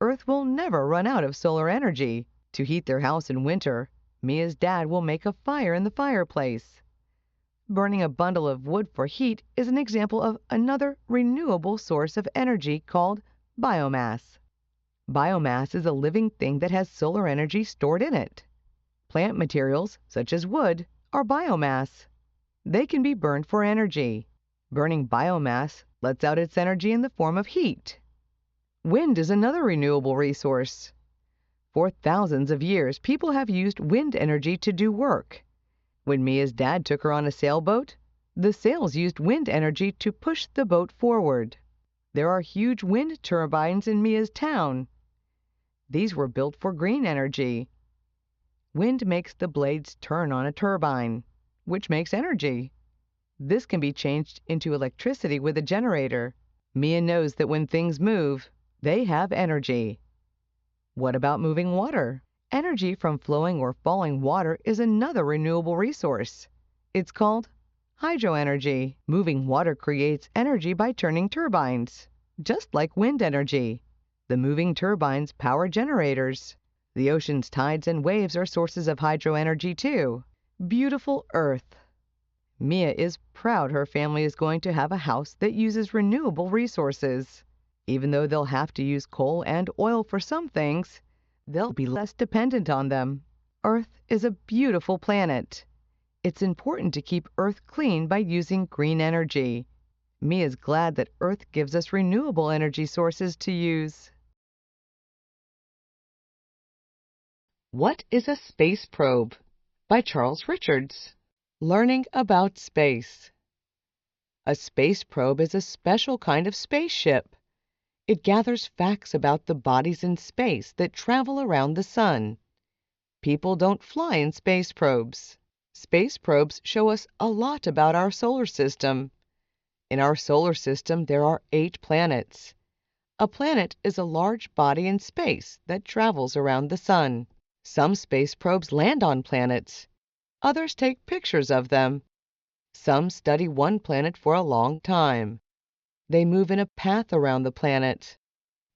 Earth will never run out of solar energy. To heat their house in winter, Mia's dad will make a fire in the fireplace. Burning a bundle of wood for heat is an example of another renewable source of energy called biomass. Biomass is a living thing that has solar energy stored in it. Plant materials, such as wood, are biomass. They can be burned for energy. Burning biomass lets out its energy in the form of heat. Wind is another renewable resource. For thousands of years, people have used wind energy to do work. When Mia's dad took her on a sailboat, the sails used wind energy to push the boat forward. There are huge wind turbines in Mia's town. These were built for green energy. Wind makes the blades turn on a turbine, which makes energy. This can be changed into electricity with a generator. Mia knows that when things move, they have energy. What about moving water? Energy from flowing or falling water is another renewable resource. It's called hydroenergy. Moving water creates energy by turning turbines, just like wind energy. The moving turbines power generators. The ocean's tides and waves are sources of hydroenergy too. Beautiful Earth. Mia is proud her family is going to have a house that uses renewable resources. Even though they'll have to use coal and oil for some things, they'll be less dependent on them. Earth is a beautiful planet. It's important to keep Earth clean by using green energy. Mia's glad that Earth gives us renewable energy sources to use. What is a space probe? By Charles Richards. Learning about space. A space probe is a special kind of spaceship. It gathers facts about the bodies in space that travel around the sun. People don't fly in space probes. Space probes show us a lot about our solar system. In our solar system, there are 8 planets. A planet is a large body in space that travels around the sun. Some space probes land on planets. Others take pictures of them. Some study one planet for a long time. They move in a path around the planet.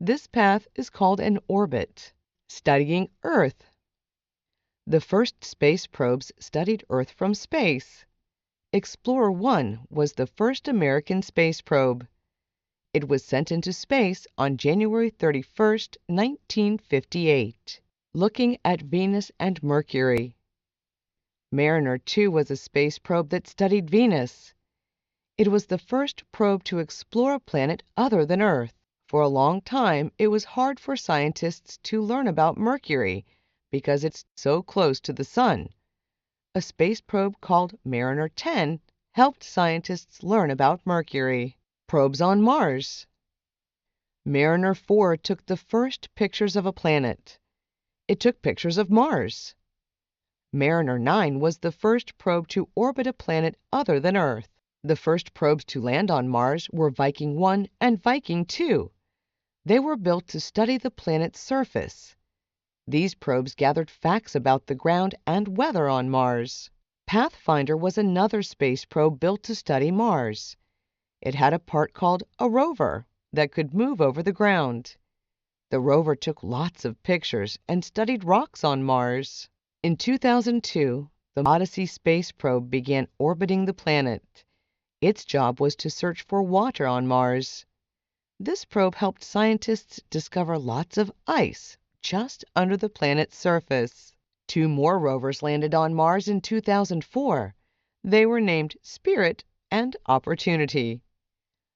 This path is called an orbit. Studying Earth. The first space probes studied Earth from space. Explorer 1 was the first American space probe. It was sent into space on January 31, 1958, looking at Venus and Mercury. Mariner 2 was a space probe that studied Venus. It was the first probe to explore a planet other than Earth. For a long time, it was hard for scientists to learn about Mercury because it's so close to the Sun. A space probe called Mariner 10 helped scientists learn about Mercury. Probes on Mars. Mariner 4 took the first pictures of a planet. It took pictures of Mars. Mariner 9 was the first probe to orbit a planet other than Earth. The first probes to land on Mars were Viking 1 and Viking 2. They were built to study the planet's surface. These probes gathered facts about the ground and weather on Mars. Pathfinder was another space probe built to study Mars. It had a part called a rover that could move over the ground. The rover took lots of pictures and studied rocks on Mars. In 2002, the Odyssey space probe began orbiting the planet. Its job was to search for water on Mars. This probe helped scientists discover lots of ice just under the planet's surface. 2 more rovers landed on Mars in 2004. They were named Spirit and Opportunity.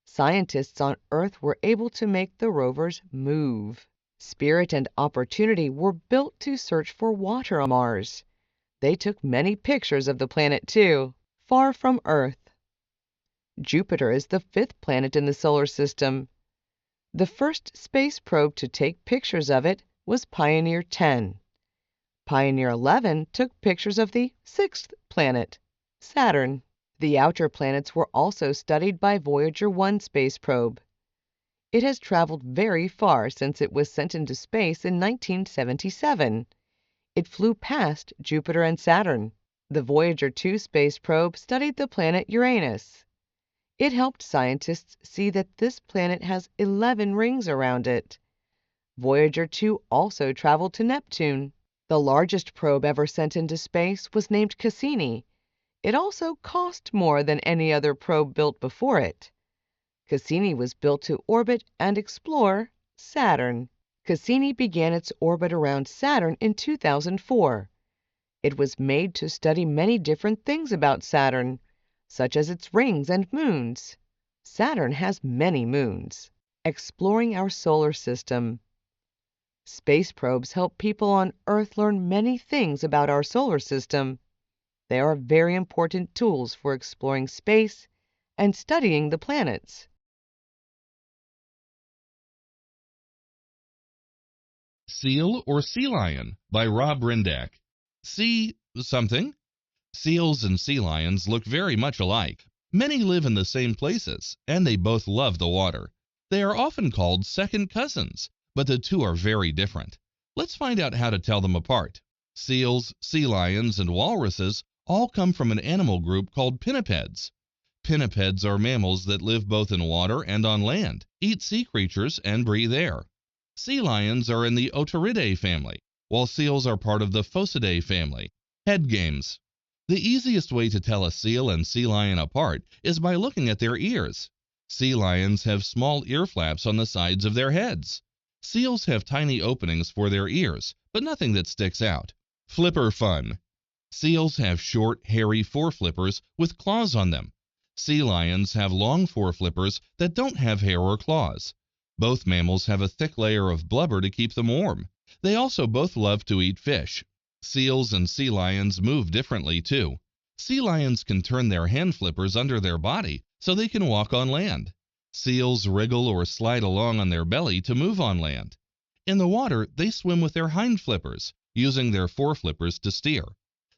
Scientists on Earth were able to make the rovers move. Spirit and Opportunity were built to search for water on Mars. They took many pictures of the planet too, far from Earth. Jupiter is the 5th planet in the solar system. The first space probe to take pictures of it was Pioneer 10. Pioneer 11 took pictures of the 6th planet, Saturn. The outer planets were also studied by Voyager 1 space probe. It has traveled very far since it was sent into space in 1977. It flew past Jupiter and Saturn. The Voyager 2 space probe studied the planet Uranus. It helped scientists see that this planet has 11 rings around it. Voyager 2 also traveled to Neptune. The largest probe ever sent into space was named Cassini. It also cost more than any other probe built before it. Cassini was built to orbit and explore Saturn. Cassini began its orbit around Saturn in 2004. It was made to study many different things about Saturn, such as its rings and moons. Saturn has many moons. Exploring our solar system. Space probes help people on Earth learn many things about our solar system. They are very important tools for exploring space and studying the planets. Seal or Sea Lion by Rob Rindack. Sea something? Seals and sea lions look very much alike. Many live in the same places, and they both love the water. They are often called second cousins, but the two are very different. Let's find out how to tell them apart. Seals, sea lions, and walruses all come from an animal group called pinnipeds. Pinnipeds are mammals that live both in water and on land, eat sea creatures, and breathe air. Sea lions are in the Otaridae family, while seals are part of the Phocidae family. Head games. The easiest way to tell a seal and sea lion apart is by looking at their ears. Sea lions have small ear flaps on the sides of their heads. Seals have tiny openings for their ears, but nothing that sticks out. Flipper fun. Seals have short, hairy foreflippers with claws on them. Sea lions have long foreflippers that don't have hair or claws. Both mammals have a thick layer of blubber to keep them warm. They also both love to eat fish. Seals and sea lions move differently too. Sea lions can turn their hand flippers under their body so they can walk on land. Seals wriggle or slide along on their belly to move on land. In the water, they swim with their hind flippers, using their foreflippers to steer.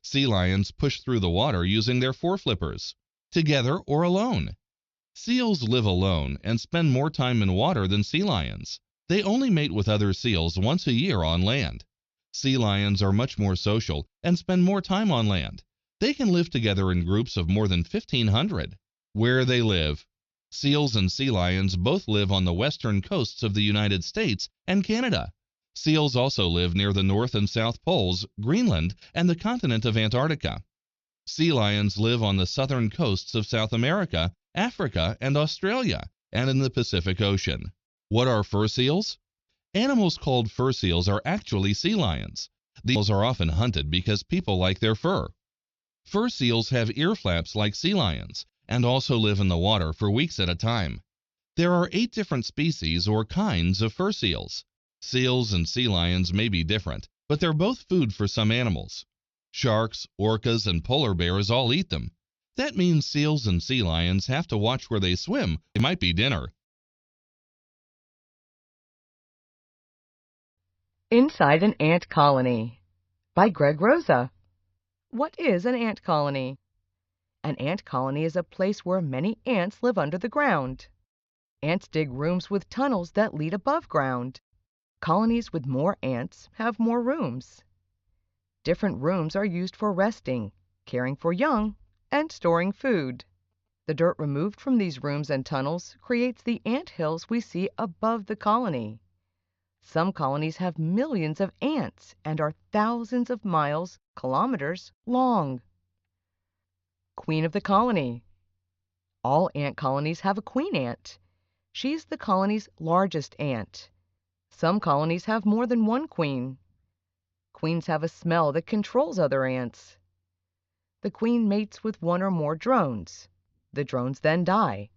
Sea lions push through the water using their foreflippers, together or alone. Seals live alone and spend more time in water than sea lions. They only mate with other seals once a year on land. Sea lions are much more social and spend more time on land. They can live together in groups of more than 1,500. Where they live. Seals and sea lions both live on the western coasts of the United States and Canada. Seals also live near the North and South Poles, Greenland, and the continent of Antarctica. Sea lions live on the southern coasts of South America, Africa, and Australia, and in the Pacific Ocean. What are fur seals? Animals called fur seals are actually sea lions. These seals are often hunted because people like their fur. Fur seals have ear flaps like sea lions, and also live in the water for weeks at a time. There are 8 different species or kinds of fur seals. Seals and sea lions may be different, but they're both food for some animals. Sharks, orcas, and polar bears all eat them. That means seals and sea lions have to watch where they swim. It might be dinner. Inside an Ant Colony by Greg Rosa. What is an ant colony? An ant colony is a place where many ants live under the ground. Ants dig rooms with tunnels that lead above ground. Colonies with more ants have more rooms. Different rooms are used for resting, caring for young, and storing food. The dirt removed from these rooms and tunnels creates the ant hills we see above the colony. Some colonies have millions of ants and are thousands of miles, kilometers, long. Queen of the colony. All ant colonies have a queen ant. She's the colony's largest ant. Some colonies have more than one queen. Queens have a smell that controls other ants. The queen mates with one or more drones. The drones then die.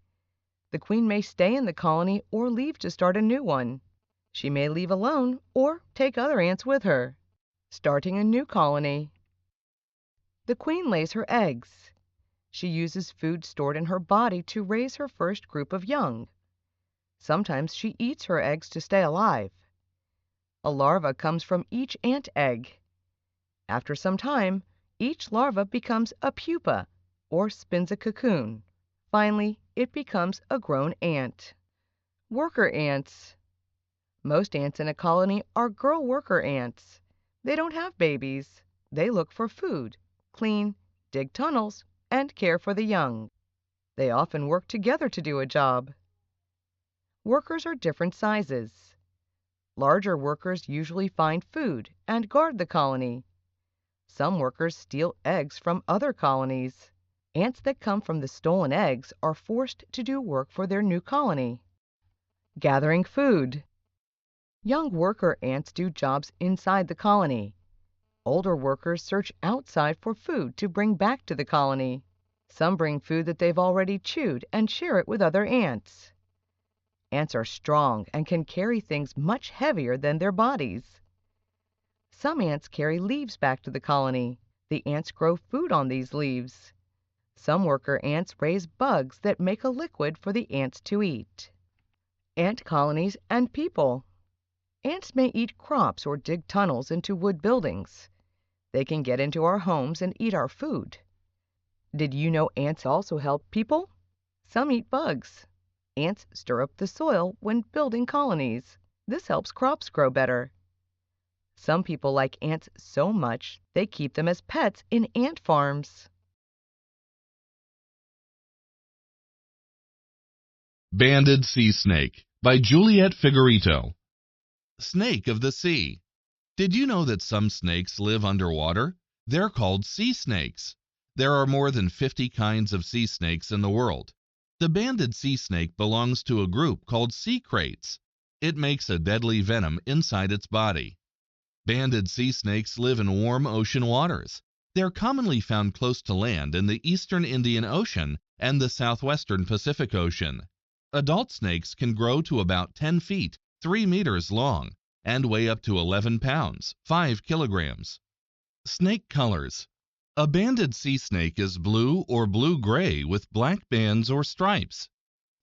The queen may stay in the colony or leave to start a new one. She may leave alone or take other ants with her. Starting a new colony. The queen lays her eggs. She uses food stored in her body to raise her first group of young. Sometimes she eats her eggs to stay alive. A larva comes from each ant egg. After some time, each larva becomes a pupa, or spins a cocoon. Finally, it becomes a grown ant. Worker ants. Most ants in a colony are girl worker ants. They don't have babies. They look for food, clean, dig tunnels, and care for the young. They often work together to do a job. Workers are different sizes. Larger workers usually find food and guard the colony. Some workers steal eggs from other colonies. Ants that come from the stolen eggs are forced to do work for their new colony. Gathering food. Young worker ants do jobs inside the colony. Older workers search outside for food to bring back to the colony. Some bring food that they've already chewed and share it with other ants. Ants are strong and can carry things much heavier than their bodies. Some ants carry leaves back to the colony. The ants grow food on these leaves. Some worker ants raise bugs that make a liquid for the ants to eat. Ant colonies and people. Ants may eat crops or dig tunnels into wood buildings. They can get into our homes and eat our food. Did you know ants also help people? Some eat bugs. Ants stir up the soil when building colonies. This helps crops grow better. Some people like ants so much they keep them as pets in ant farms. Banded Sea Snake by Juliet Figueredo. Snake of the sea. Did you know that some snakes live underwater? They're called sea snakes. There are more than 50 kinds of sea snakes in the world. The banded sea snake belongs to a group called sea kraits. It makes a deadly venom inside its body. Banded sea snakes live in warm ocean waters. They're commonly found close to land in the eastern Indian Ocean and the southwestern Pacific Ocean. Adult snakes can grow to about 10 feet, 3 meters long, and weigh up to 11 pounds, 5 kilograms. Snake colors. A banded sea snake is blue or blue-gray with black bands or stripes.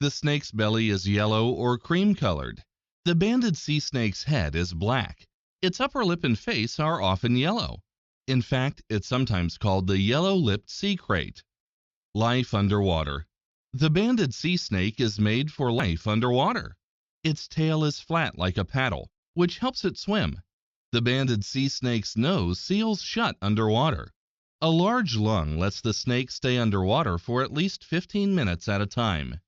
The snake's belly is yellow or cream-colored. The banded sea snake's head is black. Its upper lip and face are often yellow. In fact, it's sometimes called the yellow-lipped sea krait. Life underwater. The banded sea snake is made for life underwater. Its tail is flat like a paddle, which helps it swim. The banded sea snake's nose seals shut underwater. A large lung lets the snake stay underwater for at least 15 minutes at a time.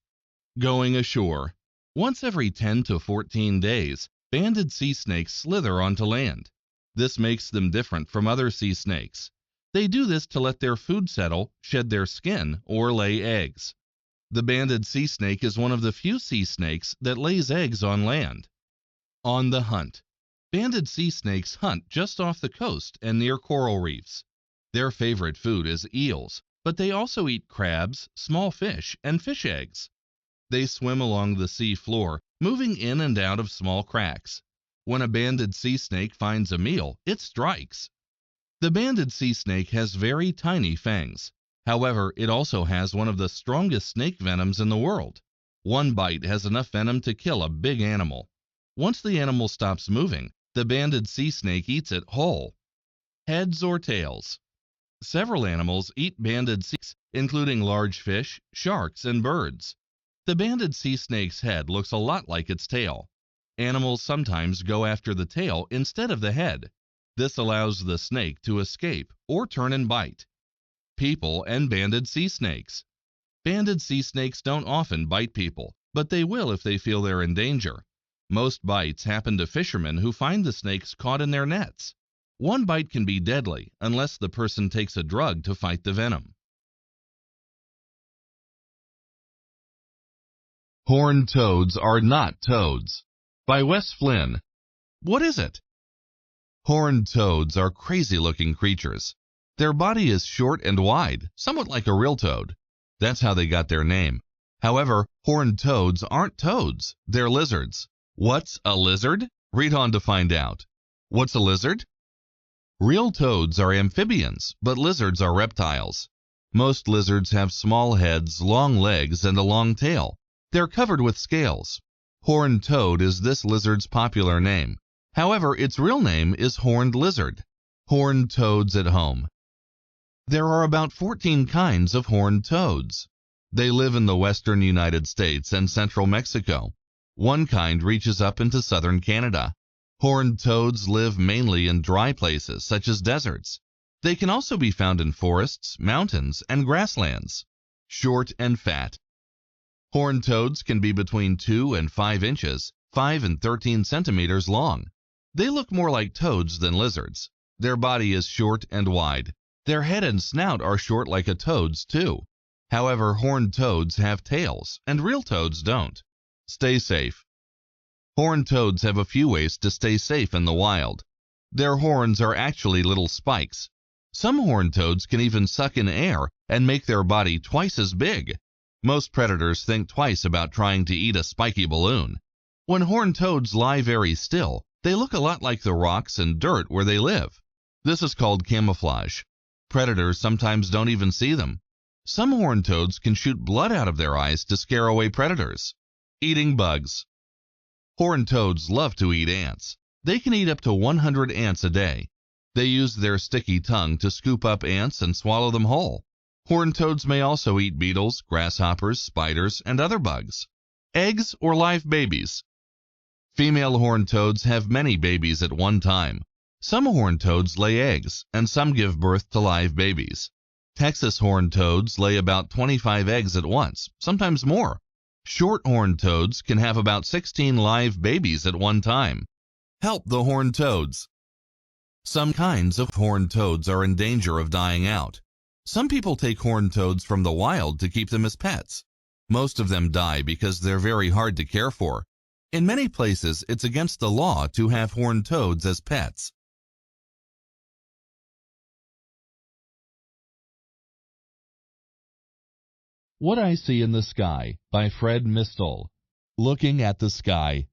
Going ashore. Once every 10 to 14 days, banded sea snakes slither onto land. This makes them different from other sea snakes. They do this to let their food settle, shed their skin, or lay eggs. The banded sea snake is one of the few sea snakes that lays eggs on land. On the hunt. Banded sea snakes hunt just off the coast and near coral reefs. Their favorite food is eels, but they also eat crabs, small fish, and fish eggs. They swim along the sea floor, moving in and out of small cracks. When a banded sea snake finds a meal, it strikes. The banded sea snake has very tiny fangs. However, it also has one of the strongest snake venoms in the world. One bite has enough venom to kill a big animal. Once the animal stops moving, the banded sea snake eats it whole. Heads or tails. Several animals eat banded sea snakes, including large fish, sharks, and birds. The banded sea snake's head looks a lot like its tail. Animals sometimes go after the tail instead of the head. This allows the snake to escape or turn and bite. People and banded sea snakes. Banded sea snakes don't often bite people, but they will if they feel they're in danger. Most bites happen to fishermen who find the snakes caught in their nets. One bite can be deadly unless the person takes a drug to fight the venom. Horned toads are not toads. By Wes Flynn. What is it? Horned toads are crazy-looking creatures. Their body is short and wide, somewhat like a real toad. That's how they got their name. However, horned toads aren't toads. They're lizards. What's a lizard? Read on to find out. What's a lizard? Real toads are amphibians, but lizards are reptiles. Most lizards have small heads, long legs, and a long tail. They're covered with scales. Horned toad is this lizard's popular name. However, its real name is horned lizard. Horned toads at home. There are about 14 kinds of horned toads. They live in the western United States and central Mexico. One kind reaches up into southern Canada. Horned toads live mainly in dry places such as deserts. They can also be found in forests, mountains, and grasslands. short and fat. Horned toads can be between 2 and 5 inches, 5 and 13 centimeters long. They look more like toads than lizards. Their body is short and wide. Their head and snout are short like a toad's too. However, horned toads have tails, and real toads don't. Stay safe. Horned toads have a few ways to stay safe in the wild. Their horns are actually little spikes. Some horned toads can even suck in air and make their body twice as big. Most predators think twice about trying to eat a spiky balloon. When horned toads lie very still, they look a lot like the rocks and dirt where they live. This is called camouflage. Predators sometimes don't even see them. Some horned toads can shoot blood out of their eyes to scare away predators. Eating bugs. Horned toads love to eat ants. They can eat up to 100 ants a day. They use their sticky tongue to scoop up ants and swallow them whole. Horned toads may also eat beetles, grasshoppers, spiders, and other bugs. Eggs or live babies. Female horned toads have many babies at one time. Some horned toads lay eggs, and some give birth to live babies. Texas horned toads lay about 25 eggs at once, sometimes more. Short horned toads can have about 16 live babies at one time. Help the horned toads. Some kinds of horned toads are in danger of dying out. Some people take horned toads from the wild to keep them as pets. Most of them die because they're very hard to care for. In many places, it's against the law to have horned toads as pets. What I See in the Sky by Fred Mistel. Looking at the sky.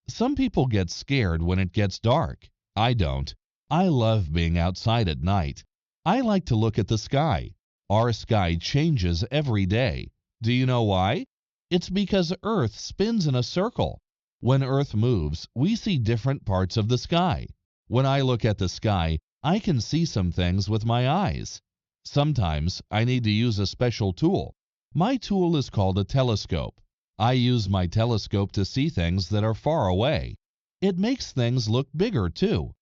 Some people get scared when it gets dark. I don't. I love being outside at night. I like to look at the sky. Our sky changes every day. Do you know why? It's because Earth spins in a circle. When Earth moves, we see different parts of the sky. When I look at the sky, I can see some things with my eyes. Sometimes I need to use a special tool. My tool is called a telescope. I use my telescope to see things that are far away. It makes things look bigger, too.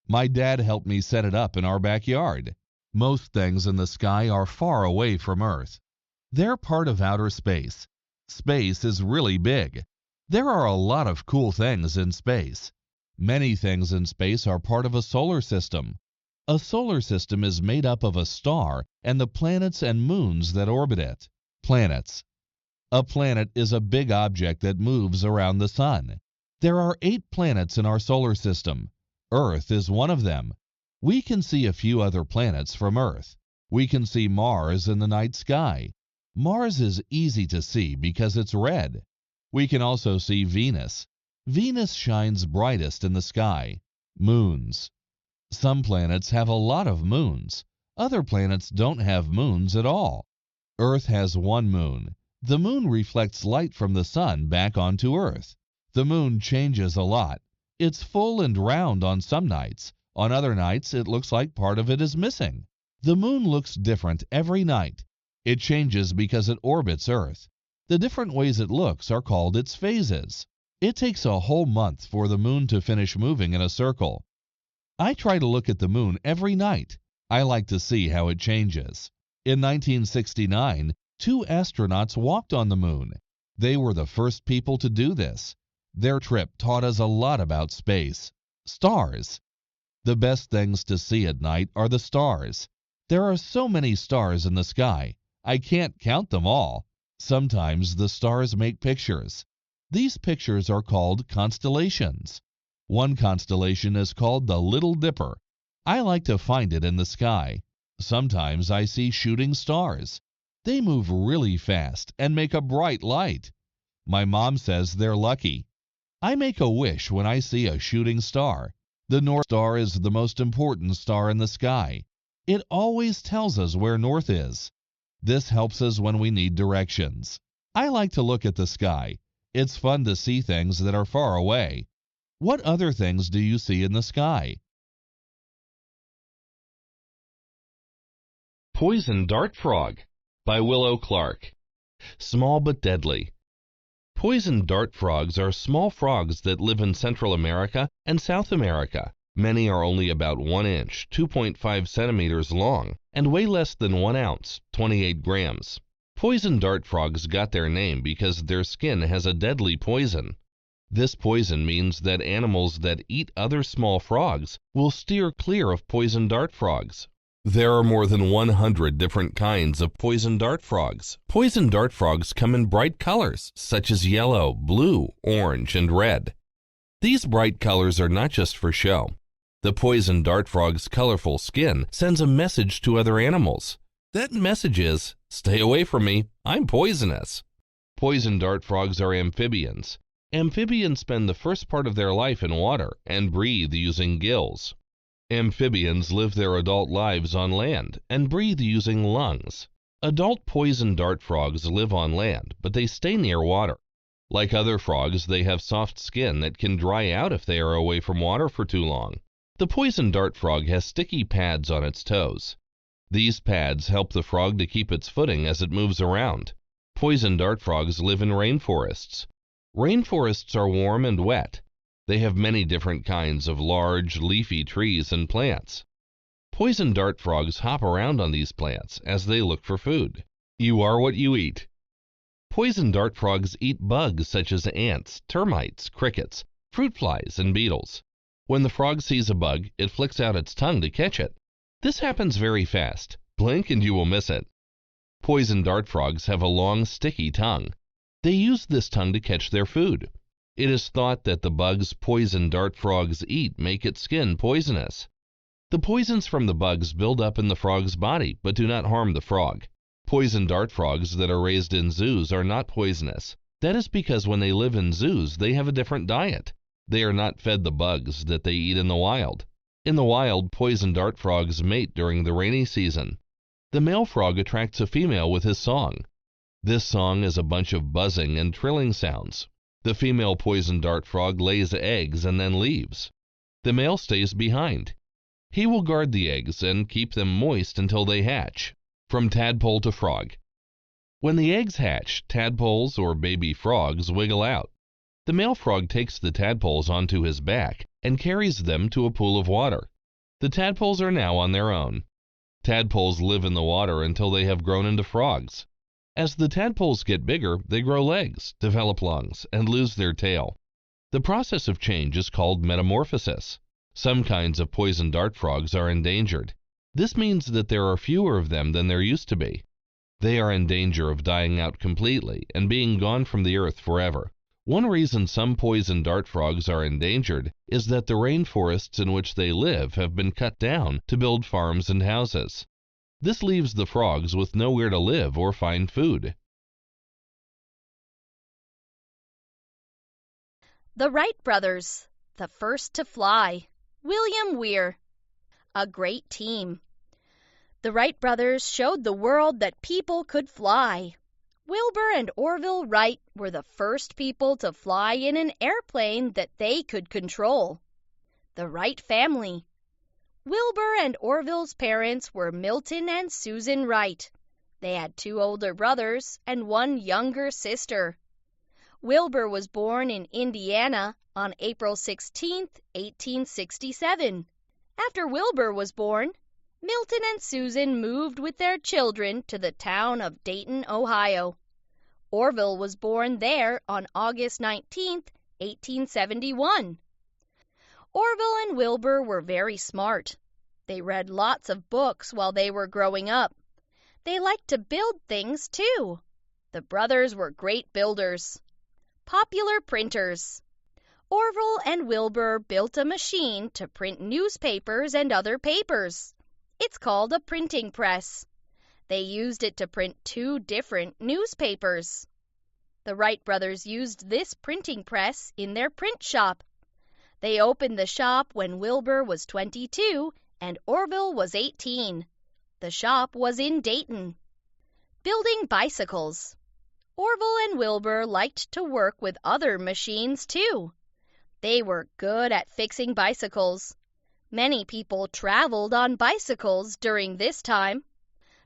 My dad helped me set it up in our backyard. Most things in the sky are far away from Earth. They're part of outer space. Space is really big. There are a lot of cool things in space. Many things in space are part of a solar system. A solar system is made up of a star and the planets and moons that orbit it. Planets. A planet is a big object that moves around the sun. There are 8 planets in our solar system. Earth is one of them. We can see a few other planets from Earth. We can see Mars in the night sky. Mars is easy to see because it's red. We can also see Venus. Venus shines brightest in the sky. Moons. Some planets have a lot of moons. Other planets don't have moons at all. Earth has one moon. The moon reflects light from the sun back onto Earth. The moon changes a lot. It's full and round on some nights. On other nights, it looks like part of it is missing. The moon looks different every night. It changes because it orbits Earth. The different ways it looks are called its phases. It takes a whole month for the moon to finish moving in a circle. I try to look at the moon every night. I like to see how it changes. In 1969, 2 astronauts walked on the moon. They were the first people to do this. Their trip taught us a lot about space. Stars. The best things to see at night are the stars. There are so many stars in the sky. I can't count them all. Sometimes the stars make pictures. These pictures are called constellations. One constellation is called the Little Dipper. I like to find it in the sky. Sometimes I see shooting stars. They move really fast and make a bright light. My mom says they're lucky. I make a wish when I see a shooting star. The North Star is the most important star in the sky. It always tells us where north is. This helps us when we need directions. I like to look at the sky. It's fun to see things that are far away. What other things do you see in the sky? Poison Dart Frog by Willow Clark. Small but deadly. Poison dart frogs are small frogs that live in Central America and South America. Many are only about 1 inch, 2.5 centimeters long, and weigh less than 1 ounce, 28 grams. Poison dart frogs got their name because their skin has a deadly poison. This poison means that animals that eat other small frogs will steer clear of poison dart frogs. There are more than 100 different kinds of poison dart frogs. Poison dart frogs come in bright colors, such as yellow, blue, orange, and red. These bright colors are not just for show. The poison dart frog's colorful skin sends a message to other animals. That message is, "Stay away from me, I'm poisonous." Poison dart frogs are amphibians. Amphibians spend the first part of their life in water and breathe using gills. Amphibians live their adult lives on land and breathe using lungs. Adult poison dart frogs live on land, but they stay near water. Like other frogs, they have soft skin that can dry out if they are away from water for too long. The poison dart frog has sticky pads on its toes. These pads help the frog to keep its footing as it moves around. Poison dart frogs live in rainforests. Rainforests are warm and wet. They have many different kinds of large, leafy trees and plants. Poison dart frogs hop around on these plants as they look for food. You are what you eat. Poison dart frogs eat bugs such as ants, termites, crickets, fruit flies, and beetles. When the frog sees a bug, it flicks out its tongue to catch it. This happens very fast. Blink and you will miss it. Poison dart frogs have a long, sticky tongue. They use this tongue to catch their food. It is thought that the bugs poison dart frogs eat make its skin poisonous. The poisons from the bugs build up in the frog's body but do not harm the frog. Poison dart frogs that are raised in zoos are not poisonous. That is because when they live in zoos, they have a different diet. They are not fed the bugs that they eat in the wild. In the wild, poison dart frogs mate during the rainy season. The male frog attracts a female with his song. This song is a bunch of buzzing and trilling sounds. The female poison dart frog lays eggs and then leaves. The male stays behind. He will guard the eggs and keep them moist until they hatch. From tadpole to frog. When the eggs hatch, tadpoles or baby frogs wiggle out. The male frog takes the tadpoles onto his back and carries them to a pool of water. The tadpoles are now on their own. Tadpoles live in the water until they have grown into frogs. As the tadpoles get bigger, they grow legs, develop lungs, and lose their tail. The process of change is called metamorphosis. Some kinds of poison dart frogs are endangered. This means that there are fewer of them than there used to be. They are in danger of dying out completely and being gone from the earth forever. One reason some poison dart frogs are endangered is that the rainforests in which they live have been cut down to build farms and houses. This leaves the frogs with nowhere to live or find food. The Wright brothers, the first to fly. William Weir. A great team. The Wright brothers showed the world that people could fly. Wilbur and Orville Wright were the first people to fly in an airplane that they could control. The Wright family. Wilbur and Orville's parents were Milton and Susan Wright. They had 2 older brothers and 1 younger sister. Wilbur was born in Indiana on April 16, 1867. After Wilbur was born, Milton and Susan moved with their children to the town of Dayton, Ohio. Orville was born there on August 19, 1871. Orville and Wilbur were very smart. They read lots of books while they were growing up. They liked to build things too. The brothers were great builders. Popular printers. Orville and Wilbur built a machine to print newspapers and other papers. It's called a printing press. They used it to print 2 different newspapers. The Wright brothers used this printing press in their print shop. They opened the shop when Wilbur was 22 and Orville was 18. The shop was in Dayton. Building bicycles. Orville and Wilbur liked to work with other machines too. They were good at fixing bicycles. Many people traveled on bicycles during this time.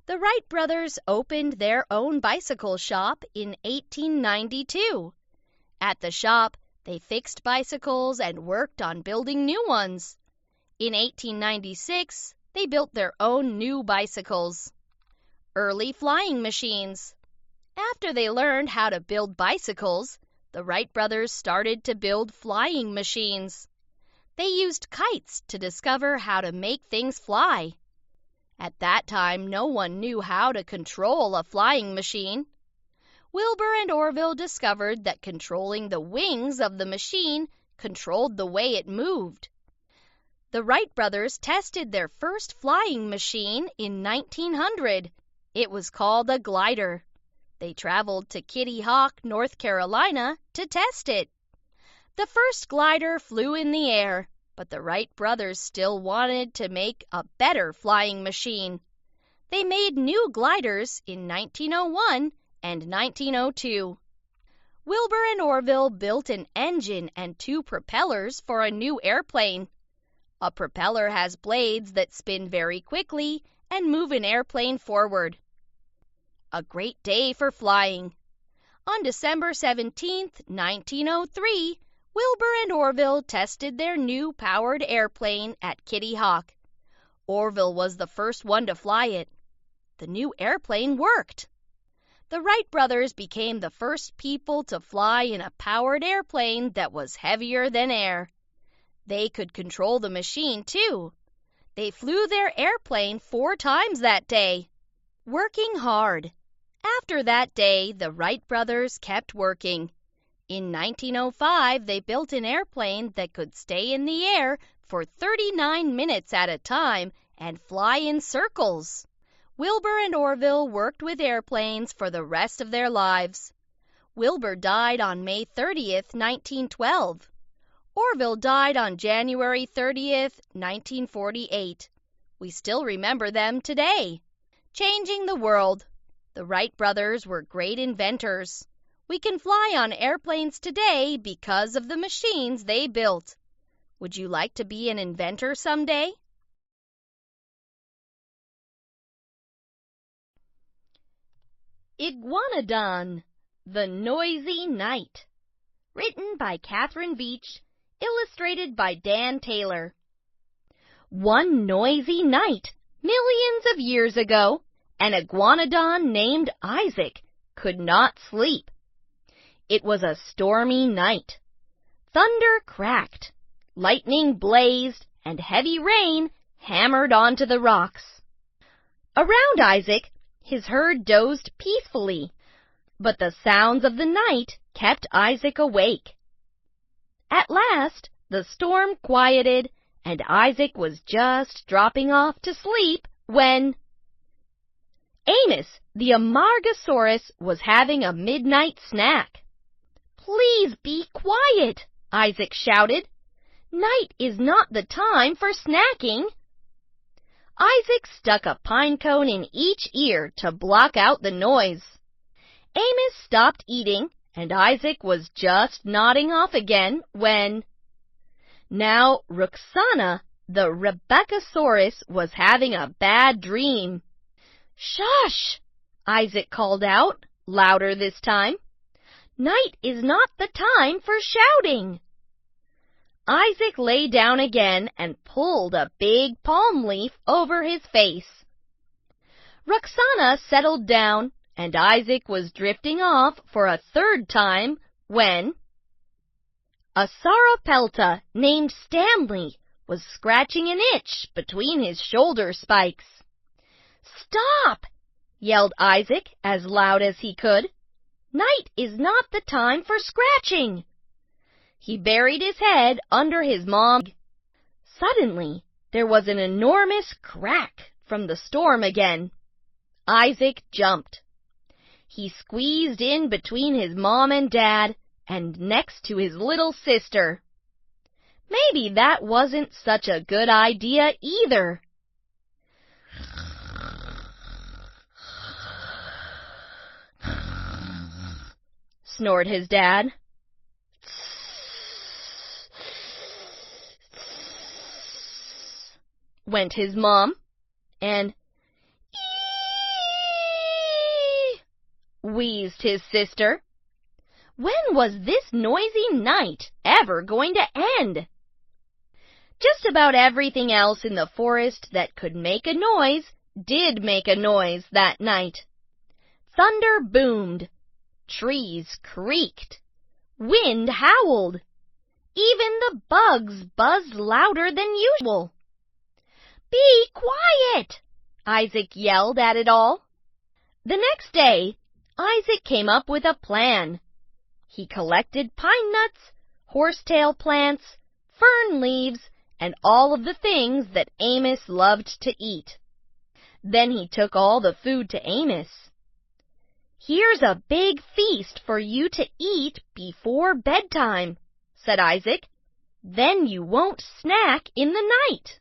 The Wright brothers opened their own bicycle shop in 1892. At the shop, they fixed bicycles and worked on building new ones. In 1896, they built their own new bicycles. Early flying machines. After they learned how to build bicycles, the Wright brothers started to build flying machines. They used kites to discover how to make things fly. At that time, no one knew how to control a flying machine. Wilbur and Orville discovered that controlling the wings of the machine controlled the way it moved. The Wright brothers tested their first flying machine in 1900. It was called a glider. They traveled to Kitty Hawk, North Carolina, to test it. The first glider flew in the air, but the Wright brothers still wanted to make a better flying machine. They made new gliders in 1901 and 1902. Wilbur and Orville built an engine and 2 propellers for a new airplane. A propeller has blades that spin very quickly and move an airplane forward. A great day for flying. On December 17, 1903, Wilbur and Orville tested their new powered airplane at Kitty Hawk. Orville was the first one to fly it. The new airplane worked. The Wright brothers became the first people to fly in a powered airplane that was heavier than air. They could control the machine, too. They flew their airplane 4 times that day, working hard. After that day, the Wright brothers kept working. In 1905, they built an airplane that could stay in the air for 39 minutes at a time and fly in circles. Wilbur and Orville worked with airplanes for the rest of their lives. Wilbur died on May 30th, 1912. Orville died on January 30th, 1948. We still remember them today. Changing the world. The Wright brothers were great inventors. We can fly on airplanes today because of the machines they built. Would you like to be an inventor someday? Iguanodon, the Noisy Knight. Written by Catherine Veach, illustrated by Dan Taylor. One noisy night, millions of years ago, an iguanodon named Isaac could not sleep. It was a stormy night. Thunder cracked, lightning blazed, and heavy rain hammered onto the rocks. Around Isaac, his herd dozed peacefully, but the sounds of the night kept Isaac awake. At last, the storm quieted, and Isaac was just dropping off to sleep when Amos, the Amargasaurus, was having a midnight snack. "Please be quiet," Isaac shouted. "Night is not the time for snacking." Isaac stuck a pine cone in each ear to block out the noise. Amos stopped eating, and Isaac was just nodding off again when now Roxana, the Rebeccasaurus, was having a bad dream. "Shush!" Isaac called out, louder this time. "Night is not the time for shouting." Isaac lay down again and pulled a big palm leaf over his face. Roxana settled down, and Isaac was drifting off for a 3rd time when a Sarapelta named Stanley was scratching an itch between his shoulder spikes. "Stop!" yelled Isaac as loud as he could. "Night is not the time for scratching." He buried his head under his mom. Suddenly, there was an enormous crack from the storm again. Isaac jumped. He squeezed in between his mom and dad and next to his little sister. Maybe that wasn't such a good idea either. Snored his dad. Went his mom, and wheezed his sister. When was this noisy night ever going to end? Just about everything else in the forest that could make a noise did make a noise that night. Thunder boomed. Trees creaked. Wind howled. Even the bugs buzzed louder than usual. "Be quiet!" Isaac yelled at it all. The next day, Isaac came up with a plan. He collected pine nuts, horsetail plants, fern leaves, and all of the things that Amos loved to eat. Then he took all the food to Amos. "Here's a big feast for you to eat before bedtime," said Isaac. "Then you won't snack in the night."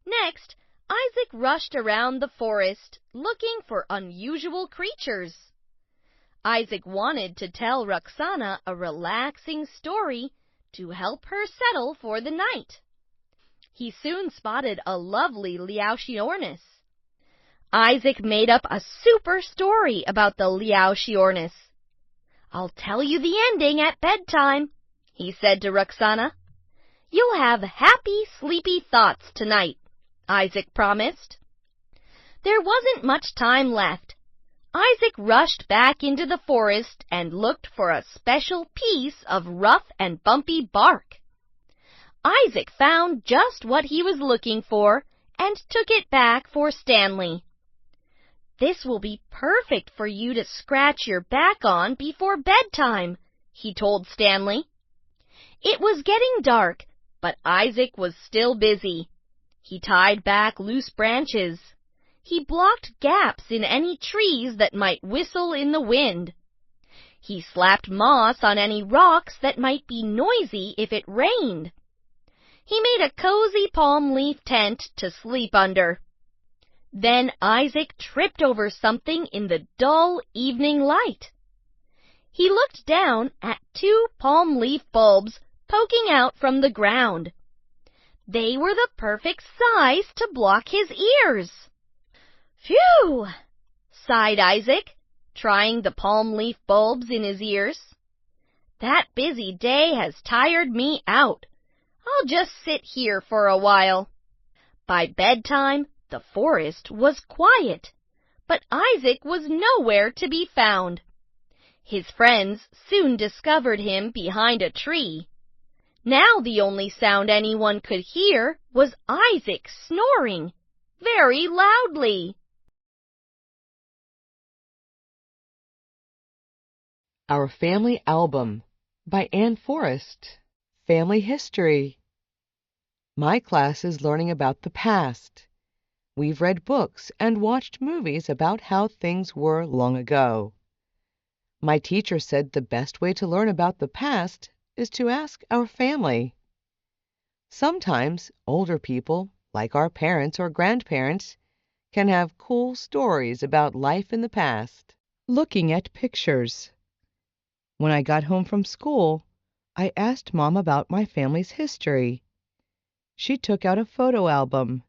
Next, Isaac rushed around the forest looking for unusual creatures. Isaac wanted to tell Roxana a relaxing story to help her settle for the night. He soon spotted a lovely Liaoxiornis. Isaac made up a super story about the Liaoxiornis. "I'll tell you the ending at bedtime," he said to Roxana. "You'll have happy, sleepy thoughts tonight," Isaac promised. There wasn't much time left. Isaac rushed back into the forest and looked for a special piece of rough and bumpy bark. Isaac found just what he was looking for and took it back for Stanley. "This will be perfect for you to scratch your back on before bedtime," he told Stanley. It was getting dark, but Isaac was still busy. He tied back loose branches. He blocked gaps in any trees that might whistle in the wind. He slapped moss on any rocks that might be noisy if it rained. He made a cozy palm leaf tent to sleep under. Then Isaac tripped over something in the dull evening light. He looked down at 2 palm leaf bulbs poking out from the ground. They were the perfect size to block his ears. "Phew!" sighed Isaac, trying the palm leaf bulbs in his ears. "That busy day has tired me out. I'll just sit here for a while." By bedtime, the forest was quiet, but Isaac was nowhere to be found. His friends soon discovered him behind a tree. Now the only sound anyone could hear was Isaac snoring very loudly. Our Family Album by Anne Forrest. Family History. My class is learning about the past. We've read books and watched movies about how things were long ago. My teacher said the best way to learn about the past is to ask our family. Sometimes older people, like our parents or grandparents, can have cool stories about life in the past. Looking at pictures. When I got home from school, I asked Mom about my family's history. She took out a photo album.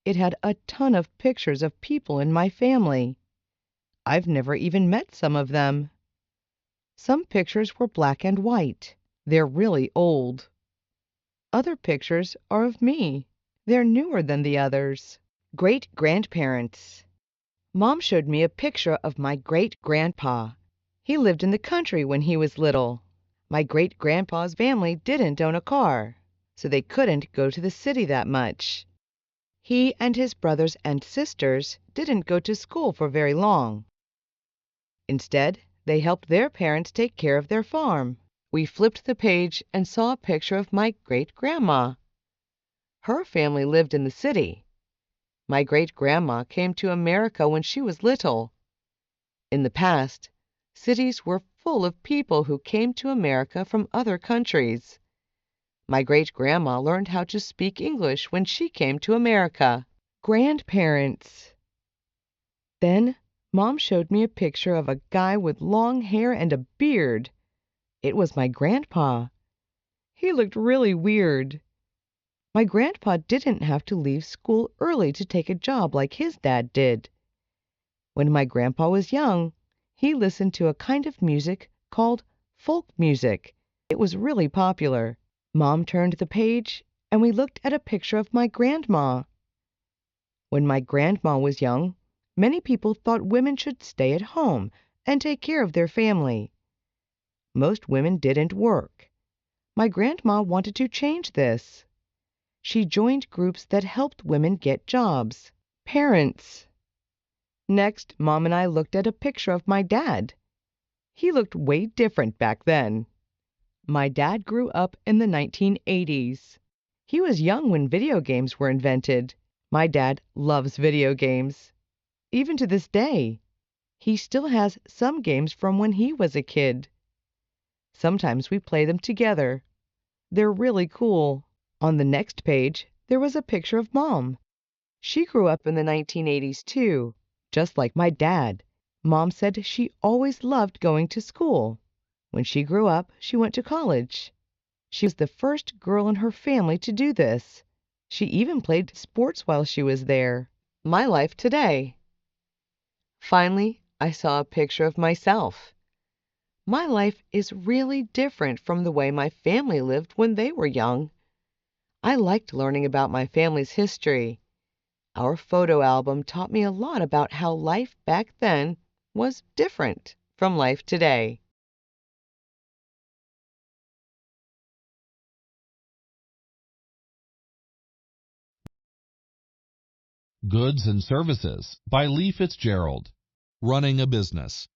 It had a ton of pictures of people in my family. I've never even met some of them. Some pictures were black and white. They're really old. Other pictures are of me. They're newer than the others. Great-grandparents. Mom showed me a picture of my great-grandpa. He lived in the country when he was little. My great-grandpa's family didn't own a car, so they couldn't go to the city that much. He and his brothers and sisters didn't go to school for very long. Instead, they helped their parents take care of their farm. We flipped the page and saw a picture of my great-grandma. Her family lived in the city. My great-grandma came to America when she was little. In the past, cities were full of people who came to America from other countries. My great-grandma learned how to speak English when she came to America. Grandparents. Then, Mom showed me a picture of a guy with long hair and a beard. It was my grandpa. He looked really weird. My grandpa didn't have to leave school early to take a job like his dad did. When my grandpa was young, he listened to a kind of music called folk music. It was really popular. Mom turned the page, and we looked at a picture of my grandma. When my grandma was young, Many people thought women should stay at home and take care of their family. Most women didn't work. My grandma wanted to change this. She joined groups that helped women get jobs. Parents. Next, Mom and I looked at a picture of my dad. He looked way different back then. My dad grew up in the 1980s. He was young when video games were invented. My dad loves video games. Even to this day, he still has some games from when he was a kid. Sometimes we play them together. They're really cool. On the next page, there was a picture of Mom. She grew up in the 1980s too, just like my dad. Mom said she always loved going to school. When she grew up, she went to college. She was the first girl in her family to do this. She even played sports while she was there. My life today. Finally, I saw a picture of myself. My life is really different from the way my family lived when they were young. I liked learning about my family's history. Our photo album taught me a lot about how life back then was different from life today. Goods and Services by Lee Fitzgerald. Running a Business.